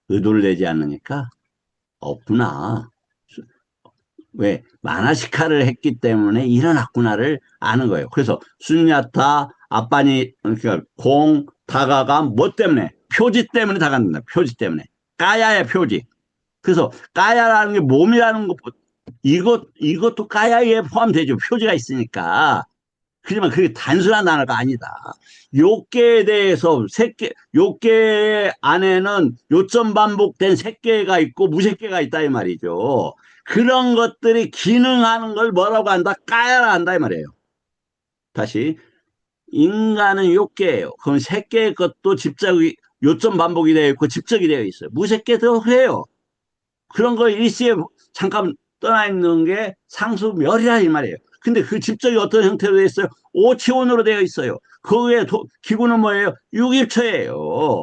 의도를 내지 않으니까 없구나. 왜? 마나시카를 했기 때문에 일어났구나를 아는 거예요. 그래서 순야타, 아빠니, 그러니까 다가가 뭐 때문에? 표지 때문에 다간다. 표지 때문에. 까야의 표지. 그래서 까야라는 게 몸이라는 것, 이것도 까야에 포함되죠. 표지가 있으니까. 하지만 그게 단순한 단어가 아니다. 요계에 대해서 요계 안에는 요점 반복된 색계가 있고 무색계가 있다 이 말이죠. 그런 것들이 기능하는 걸 뭐라고 한다? 까야라 한다 이 말이에요. 다시 인간은 요계예요. 그럼 색계의 것도 요점 반복이 되어 있고 집적이 되어 있어요. 무색계도 그래요. 그런 걸 일시에 잠깐 떠나 있는 게 상수멸이라 이 말이에요. 근데 그 집적이 어떤 형태로 되어 있어요? 오치원으로 되어 있어요. 그 외에 기구는 뭐예요? 육입처예요.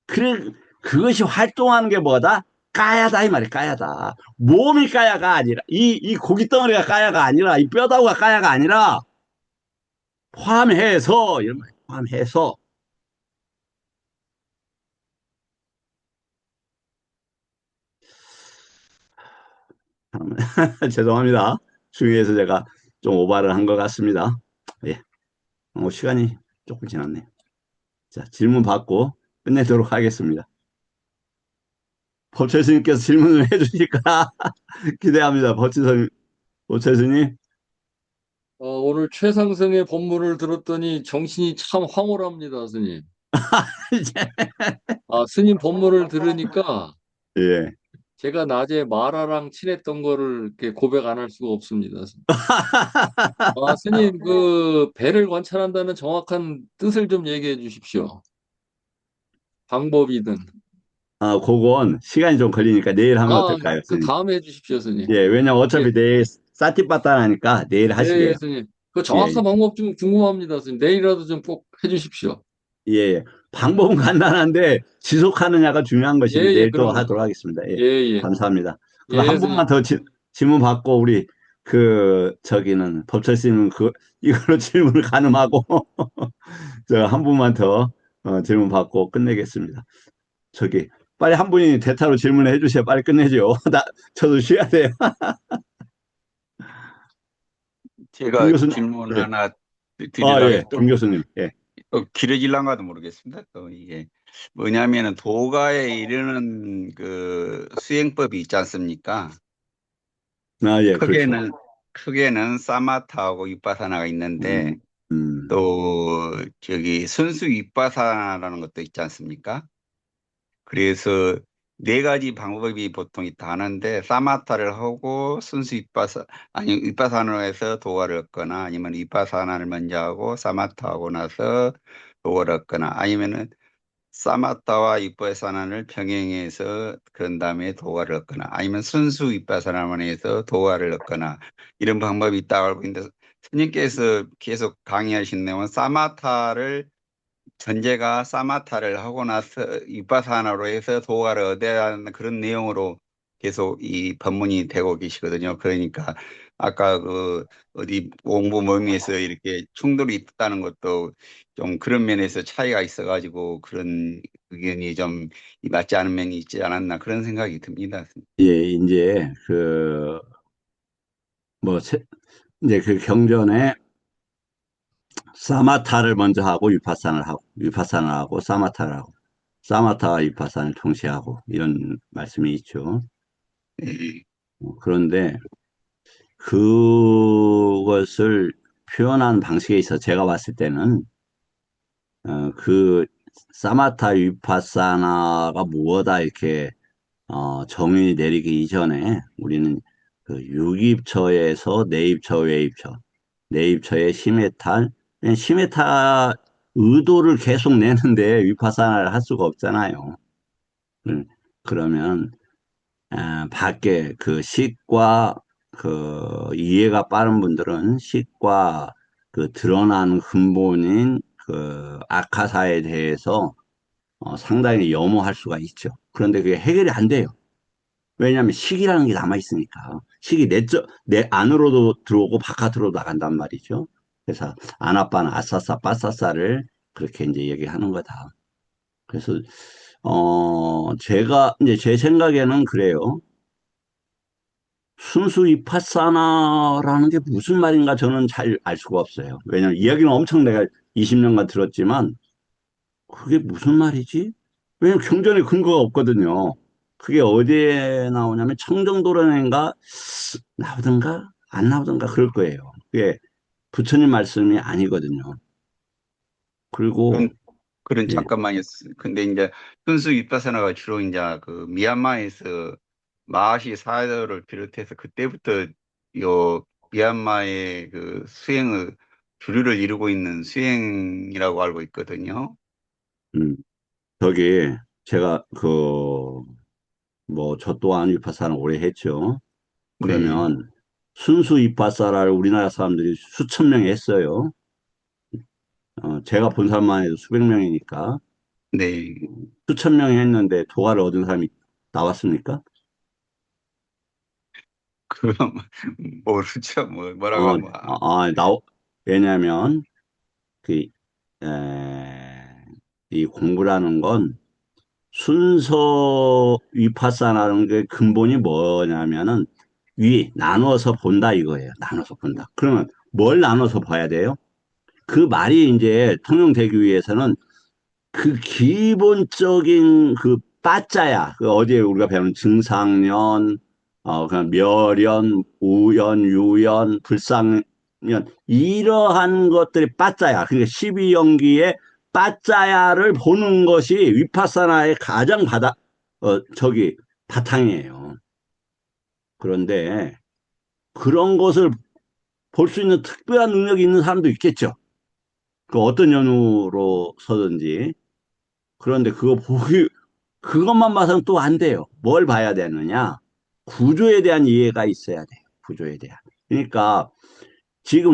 그래, 그것이 활동하는 게 뭐다? 까야다 이 말이에요. 까야다. 몸이 까야가 아니라 이 고기 덩어리가 까야가 아니라 이 뼈다구가 까야가 아니라 포함해서 이런 말이에요. 포함해서 죄송합니다. 중위에서 제가 좀 오바를 한 것 같습니다. 예. 시간이 조금 지났네요. 자, 질문 받고 끝내도록 하겠습니다. 법철 스님께서 질문을 해주실까 기대합니다. 법철 스님. 오늘 최상승의 법문을 들었더니 정신이 참 황홀합니다, 스님. 스님 법문을 들으니까 예. 제가 낮에 마라랑 친했던 거를 이렇게 고백 안 할 수가 없습니다. 스님, 그 배를 관찰한다는 정확한 뜻을 좀 얘기해 주십시오. 방법이든. 그건 시간이 좀 걸리니까 내일 하면 어떨까요, 그 스님? 다음에 해 주십시오, 스님. 예, 왜냐면 어차피 예, 내일 싸티빠따나니까 내일 하시게요. 스님. 그 예, 정확한 방법 좀 궁금합니다, 스님. 내일이라도 좀 꼭 해 주십시오. 예, 예. 방법은 간단한데 지속하느냐가 중요한 것인데 내일 또 그럼요. 하도록 하겠습니다. 예, 예. 감사합니다. 그럼 한 스님. 분만 더 질문 받고 우리 법철 스님은 이걸로 질문을 가늠하고 저 한 분만 더 질문 받고 끝내겠습니다. 빨리 한 분이 대타로 질문을 해주셔야 빨리 끝내죠. 저도 쉬어야 돼요. 제가 김 교수님. 질문 예. 하나 예. 드리려고 김 교수님. 예. 또 길어질란가도 모르겠습니다. 또 이게 뭐냐면은 도가에 이르는 그 수행법이 있지 않습니까? 예, 그렇죠. 크게는 사마타하고 위파사나가 있는데 또 저기 순수 위파사나라는 것도 있지 않습니까? 그래서 네 가지 방법이 보통 있다 하는데 사마타를 하고 순수 위파사나로 해서 도화를 얻거나 아니면 위파사나를 먼저 하고 사마타하고 나서 도화를 얻거나 아니면은 사마타와 위파사나를 병행해서 그런 다음에 도화를 얻거나 아니면 순수 위파사나만 해서 도화를 얻거나 이런 방법이 있다고 알고 있는데 스님께서 계속 강의하신 내용은 전제가 사마타를 하고 나서 위파사나로 해서 도화를 얻어야 하는 그런 내용으로 계속 이 법문이 되고 계시거든요. 그러니까 아까 그 어디 공부 모임에서 이렇게 충돌이 있다는 것도 좀 그런 면에서 차이가 있어가지고 그런 의견이 좀 맞지 않은 면이 있지 않았나 그런 생각이 듭니다. 예, 이제 뭐 이제 그 경전에 사마타를 먼저 하고 위파사나를 하고 사마타를 하고 사마타와 위파사나를 동시에 하고 이런 말씀이 있죠. 예, 그런데 그것을 표현한 방식에 있어 제가 봤을 때는 그 사마타 위파사나가 무엇다 이렇게 정의 내리기 이전에 우리는 그 유기입처에서 내입처, 외입처, 내입처의 심해탈, 그냥 심해탈 의도를 계속 내는데 위파사나를 할 수가 없잖아요. 그러면 밖에 그 식과 그 이해가 빠른 분들은 식과 그 드러난 근본인 그 악화사에 대해서 상당히 염원할 수가 있죠. 그런데 그게 해결이 안 돼요. 왜냐하면 식이라는 게 남아있으니까. 식이 내 안으로도 들어오고 바깥으로 나간단 말이죠. 그래서 아나빠나 아싸싸 빠싸싸를 그렇게 이제 얘기하는 거다. 그래서, 제가, 이제 제 생각에는 그래요. 순수 위파사나라는 게 무슨 말인가 저는 잘 알 수가 없어요. 왜냐하면 이야기는 엄청 내가 20년간 들었지만 그게 무슨 말이지? 왜냐면 경전에 근거가 없거든요. 그게 어디에 나오냐면 청정도론인가 나오던가 안 나오던가 그럴 거예요. 그게 부처님 말씀이 아니거든요. 그리고 그런 예, 잠깐만요. 근데 이제 순수 윗바사나가 주로 이제 그 미얀마에서 마하시 사회를 비롯해서 그때부터 요 미얀마의 그 수행의 주류를 이루고 있는 수행이라고 알고 있거든요. 음, 저기 제가 뭐 저 또한 위파사는 오래 했죠. 네, 그러면 순수 위파사를 우리나라 사람들이 수천 명이 했어요. 제가 본 사람만 해도 수백 명이니까 네. 수천 명이 했는데 도가를 얻은 사람이 나왔습니까? 그럼 모르죠. 뭐라고 어, 하면 왜냐면, 그, 에, 이 공부라는 건 순서 위파사나는 게 근본이 뭐냐면은 나눠서 본다 이거예요. 나눠서 본다. 그러면 뭘 나눠서 봐야 돼요? 그 말이 이제 통용되기 위해서는 그 기본적인 그 빠짜야. 그 어제 우리가 배운 증상년, 그냥 멸연, 우연, 유연, 불상연, 이러한 것들이 빠짜야. 그러니까 12연기의 빠짜야를 보는 것이 위파사나의 가장 바탕이에요. 그런데 그런 것을 볼 수 있는 특별한 능력이 있는 사람도 있겠죠. 그 어떤 연유로서든지. 그런데 그것만 봐서는 또 안 돼요. 뭘 봐야 되느냐? 구조에 대한 이해가 있어야 돼요. 구조에 대한. 그러니까 지금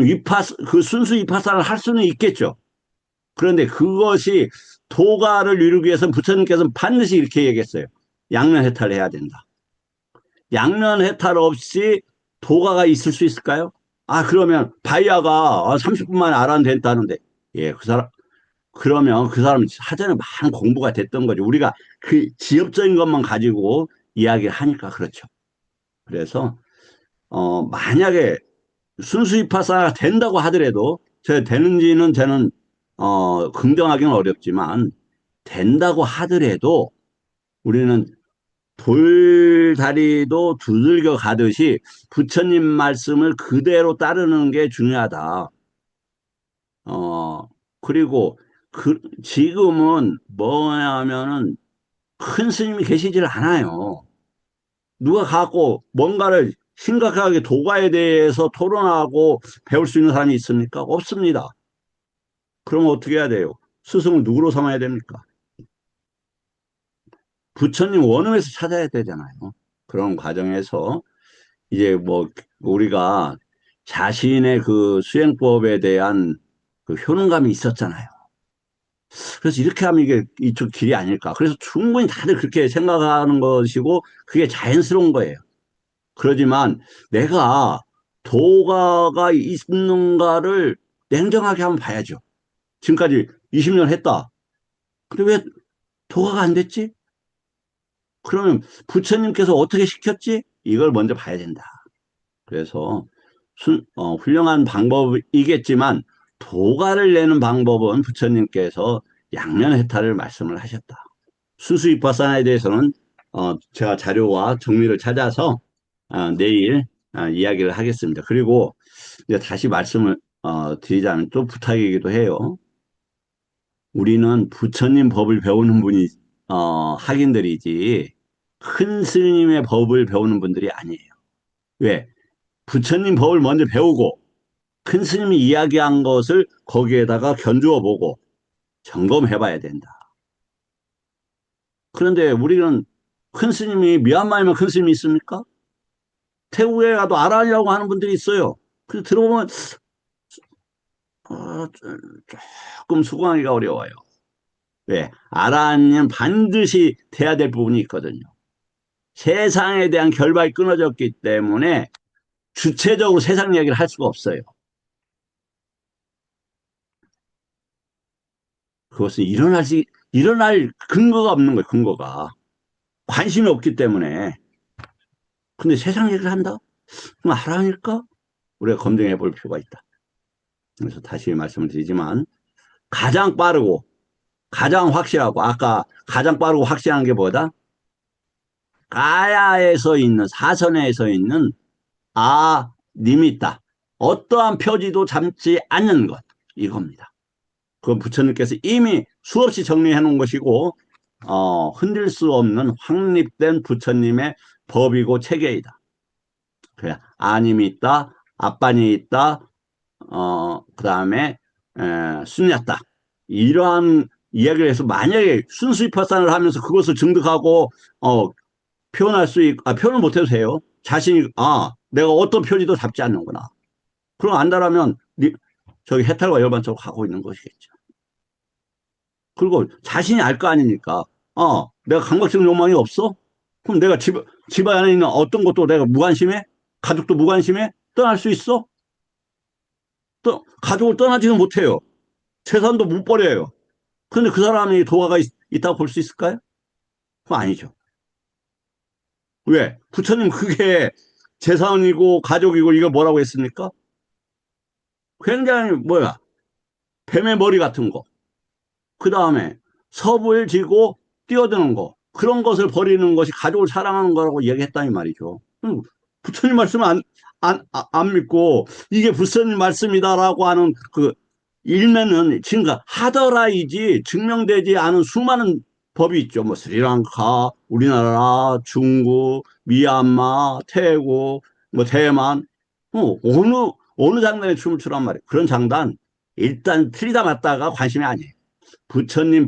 그 순수 위파사를 할 수는 있겠죠. 그런데 그것이 도가를 이루기 위해서는 부처님께서는 반드시 이렇게 얘기했어요. 양면해탈을 해야 된다. 양면해탈 없이 도가가 있을 수 있을까요? 그러면 바이아가 30분 만에 알아낸다는데, 예, 그러면 그 사람은 사전에 많은 공부가 됐던 거죠. 우리가 그 지엽적인 것만 가지고 이야기를 하니까 그렇죠. 그래서 만약에 순수입파사가 된다고 하더라도 저 되는지는 저는 긍정하기는 어렵지만 된다고 하더라도 우리는 돌다리도 두들겨 가듯이 부처님 말씀을 그대로 따르는 게 중요하다. 그리고 지금은 뭐냐면은 큰 스님이 계시질 않아요. 누가 갖고 뭔가를 심각하게 도가에 대해서 토론하고 배울 수 있는 사람이 있습니까? 없습니다. 그러면 어떻게 해야 돼요? 스승을 누구로 삼아야 됩니까? 부처님 원음에서 찾아야 되잖아요. 그런 과정에서 이제 뭐 우리가 자신의 그 수행법에 대한 그 효능감이 있었잖아요. 그래서 이렇게 하면 이게 이쪽 길이 아닐까. 그래서 충분히 다들 그렇게 생각하는 것이고 그게 자연스러운 거예요. 그러지만 내가 도가가 있는가를 냉정하게 한번 봐야죠. 지금까지 20년 했다. 근데 왜 도가가 안 됐지? 그러면 부처님께서 어떻게 시켰지? 이걸 먼저 봐야 된다. 그래서 훌륭한 방법이겠지만 도가를 내는 방법은 부처님께서 양면해탈을 말씀을 하셨다. 수수위파사나에 대해서는 제가 자료와 정리를 찾아서 내일 이야기를 하겠습니다. 그리고 이제 다시 말씀을 드리자면 또 부탁이기도 해요. 우리는 부처님 법을 배우는 분이 학인들이지 큰 스님의 법을 배우는 분들이 아니에요. 왜? 부처님 법을 먼저 배우고 큰 스님이 이야기한 것을 거기에다가 견주어 보고 점검해 봐야 된다. 그런데 우리는 큰 스님이 미얀마에만 큰 스님이 있습니까? 태국에 가도 아란이라고 하는 분들이 있어요. 그래서 들어보면 조금 수긍하기가 어려워요. 왜? 아란은 반드시 돼야 될 부분이 있거든요. 세상에 대한 결박이 끊어졌기 때문에 주체적으로 세상 이야기를 할 수가 없어요. 그것은 일어날 근거가 없는 거예요, 근거가. 관심이 없기 때문에. 근데 세상 얘기를 한다? 그럼 아란일까? 우리가 검증해 볼 필요가 있다. 그래서 다시 말씀을 드리지만, 가장 빠르고, 가장 확실하고, 아까 가장 빠르고 확실한 게 뭐다? 가야에서 있는, 사선에서 있는 니미다. 어떠한 표지도 잡지 않는 것. 이겁니다. 그건 부처님께서 이미 수없이 정리해 놓은 것이고, 흔들 수 없는 확립된 부처님의 법이고 체계이다. 그래, 아님이 있다, 앞반이 있다, 그 다음에, 순야다. 이러한 이야기를 해서 만약에 순수입파산을 하면서 그것을 증득하고, 표현할 수 표현을 못해도 돼요. 자신이, 내가 어떤 표지도 잡지 않는구나. 그럼 안다라면, 저기 해탈과 열반적으로 가고 있는 것이겠죠. 그리고 자신이 알 거 아닙니까? 내가 강박적 욕망이 없어? 그럼 내가 집 안에 있는 어떤 것도 내가 무관심해? 가족도 무관심해? 떠날 수 있어? 가족을 떠나지는 못해요. 재산도 못 버려요. 그런데 그 사람이 도화가 있다고 볼 수 있을까요? 그건 아니죠. 왜? 부처님 그게 재산이고 가족이고 이거 뭐라고 했습니까? 굉장히 뱀의 머리 같은 거. 그 다음에 섭을 지고 뛰어드는 거. 그런 것을 버리는 것이 가족을 사랑하는 거라고 얘기했다니 말이죠. 부처님 말씀을 안 믿고 이게 부처님 말씀이다라고 하는 그 일면은 지금까 하더라이지 증명되지 않은 수많은 법이 있죠. 뭐 스리랑카, 우리나라, 중국, 미얀마, 태국, 뭐 대만, 어느 장단에 춤을 추란 말이에요. 그런 장단 일단 틀리다 맞다가 관심이 아니에요. 부처님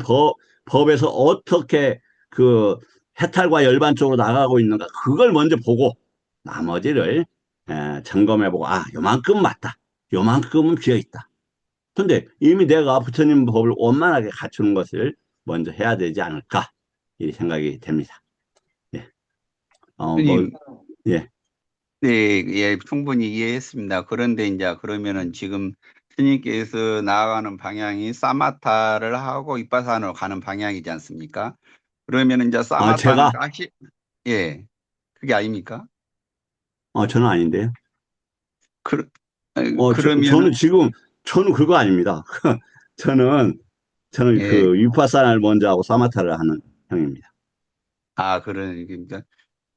법에서 어떻게 그 해탈과 열반 쪽으로 나가고 있는가 그걸 먼저 보고 나머지를 점검해보고 요만큼 맞다. 요만큼은 비어있다. 근데 이미 내가 부처님 법을 원만하게 갖추는 것을 먼저 해야 되지 않을까 이 생각이 됩니다. 예. 스님, 예. 네, 예, 충분히 이해했습니다. 그런데 이제 그러면은 지금 스님께서 나아가는 방향이 사마타를 하고 윗바사나로 가는 방향이지 않습니까? 그러면은 이제 사마타는 제가? 예, 그게 아닙니까? 저는 아닌데요. 그, 저는 지금, 저는 그거 아닙니다. 저는 예, 그 위파사나를 먼저 하고 사마타를 하는 형입니다. 그러니까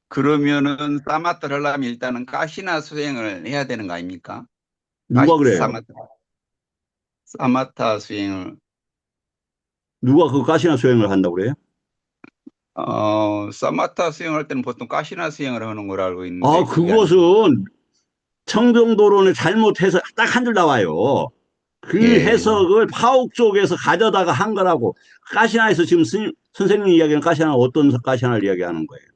그러면은 사마타를 하려면 일단은 가시나 수행을 해야 되는 거 아닙니까? 누가 그래요? 사마타 수행을 누가 그 가시나 수행을 한다고 그래요? 사마타 수행할 때는 보통 가시나 수행을 하는 걸 알고 있는데 그것은 청정도론을 잘못해서 딱 한 줄 나와요. 그 예. 해석을 파옥 쪽에서 가져다가 한 거라고. 가시나에서 지금 선생님 이야기는 가시나 어떤 가시나를 이야기하는 거예요?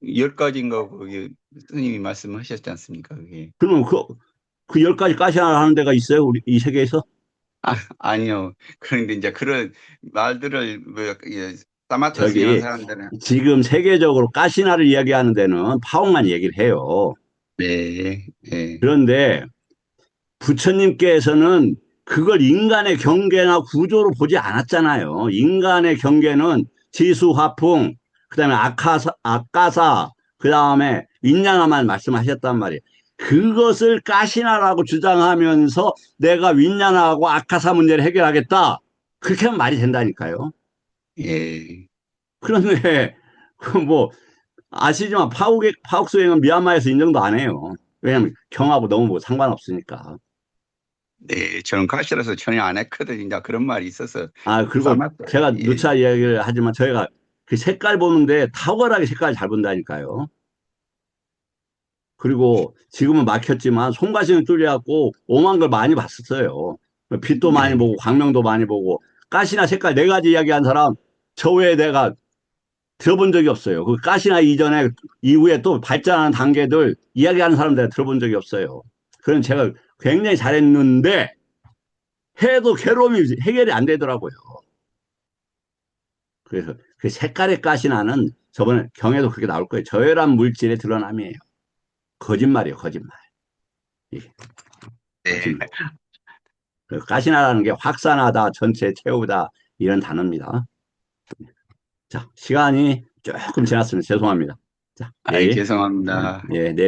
10가지인가 거기 스님이 말씀하셨지 않습니까? 그게. 그러면 그 10가지 가시나를 하는 데가 있어요? 우리 이 세계에서? 아니요. 그런데 이제 그런 말들을 뭐, 사마타 쓰는 저기 사람들은 지금 세계적으로 가시나를 이야기하는 데는 파옥만 얘기를 해요. 네, 네, 그런데 부처님께서는 그걸 인간의 경계나 구조로 보지 않았잖아요. 인간의 경계는 지수화풍, 그다음에 아까사, 그다음에 윈냐나만 말씀하셨단 말이에요. 그것을 가시나라고 주장하면서 내가 윈냐나하고 아카사 문제를 해결하겠다. 그렇게 하면 말이 된다니까요. 예, 그런데 뭐 아시지만 파옥 수행은 미얀마에서 인정도 안 해요. 왜냐하면 경하고 너무 뭐 상관없으니까. 네. 저는 가시라서 전혀 안 했거든요. 이제 그런 말이 있어서 아, 그리고 사마타, 제가 예, 누차 이야기를 하지만 저희가 그 색깔 보는데 탁월하게 색깔 잘 본다니까요. 그리고 지금은 막혔지만 손가시는 뚫려갖고 오만 걸 많이 봤었어요. 빛도 많이 네, 보고 광명도 많이 보고 가시나 색깔 네 가지 이야기한 사람 저 외에 내가 들어본 적이 없어요. 그 가시나 이전에 이후에 또 발전하는 단계들 이야기하는 사람 내가 들어본 적이 없어요. 그럼 제가 굉장히 잘했는데 해도 괴로움이 해결이 안 되더라고요. 그래서 그 색깔의 가시나는 저번에 경에도 그렇게 나올 거예요. 저열한 물질의 드러남이에요. 거짓말이에요, 거짓말. 이게 네. 거짓말. 그 가시나라는 게 확산하다, 전체 채우다 이런 단어입니다. 자, 시간이 조금 지났습니다. 죄송합니다. 자, 아이, 내일, 죄송합니다. 예, 내일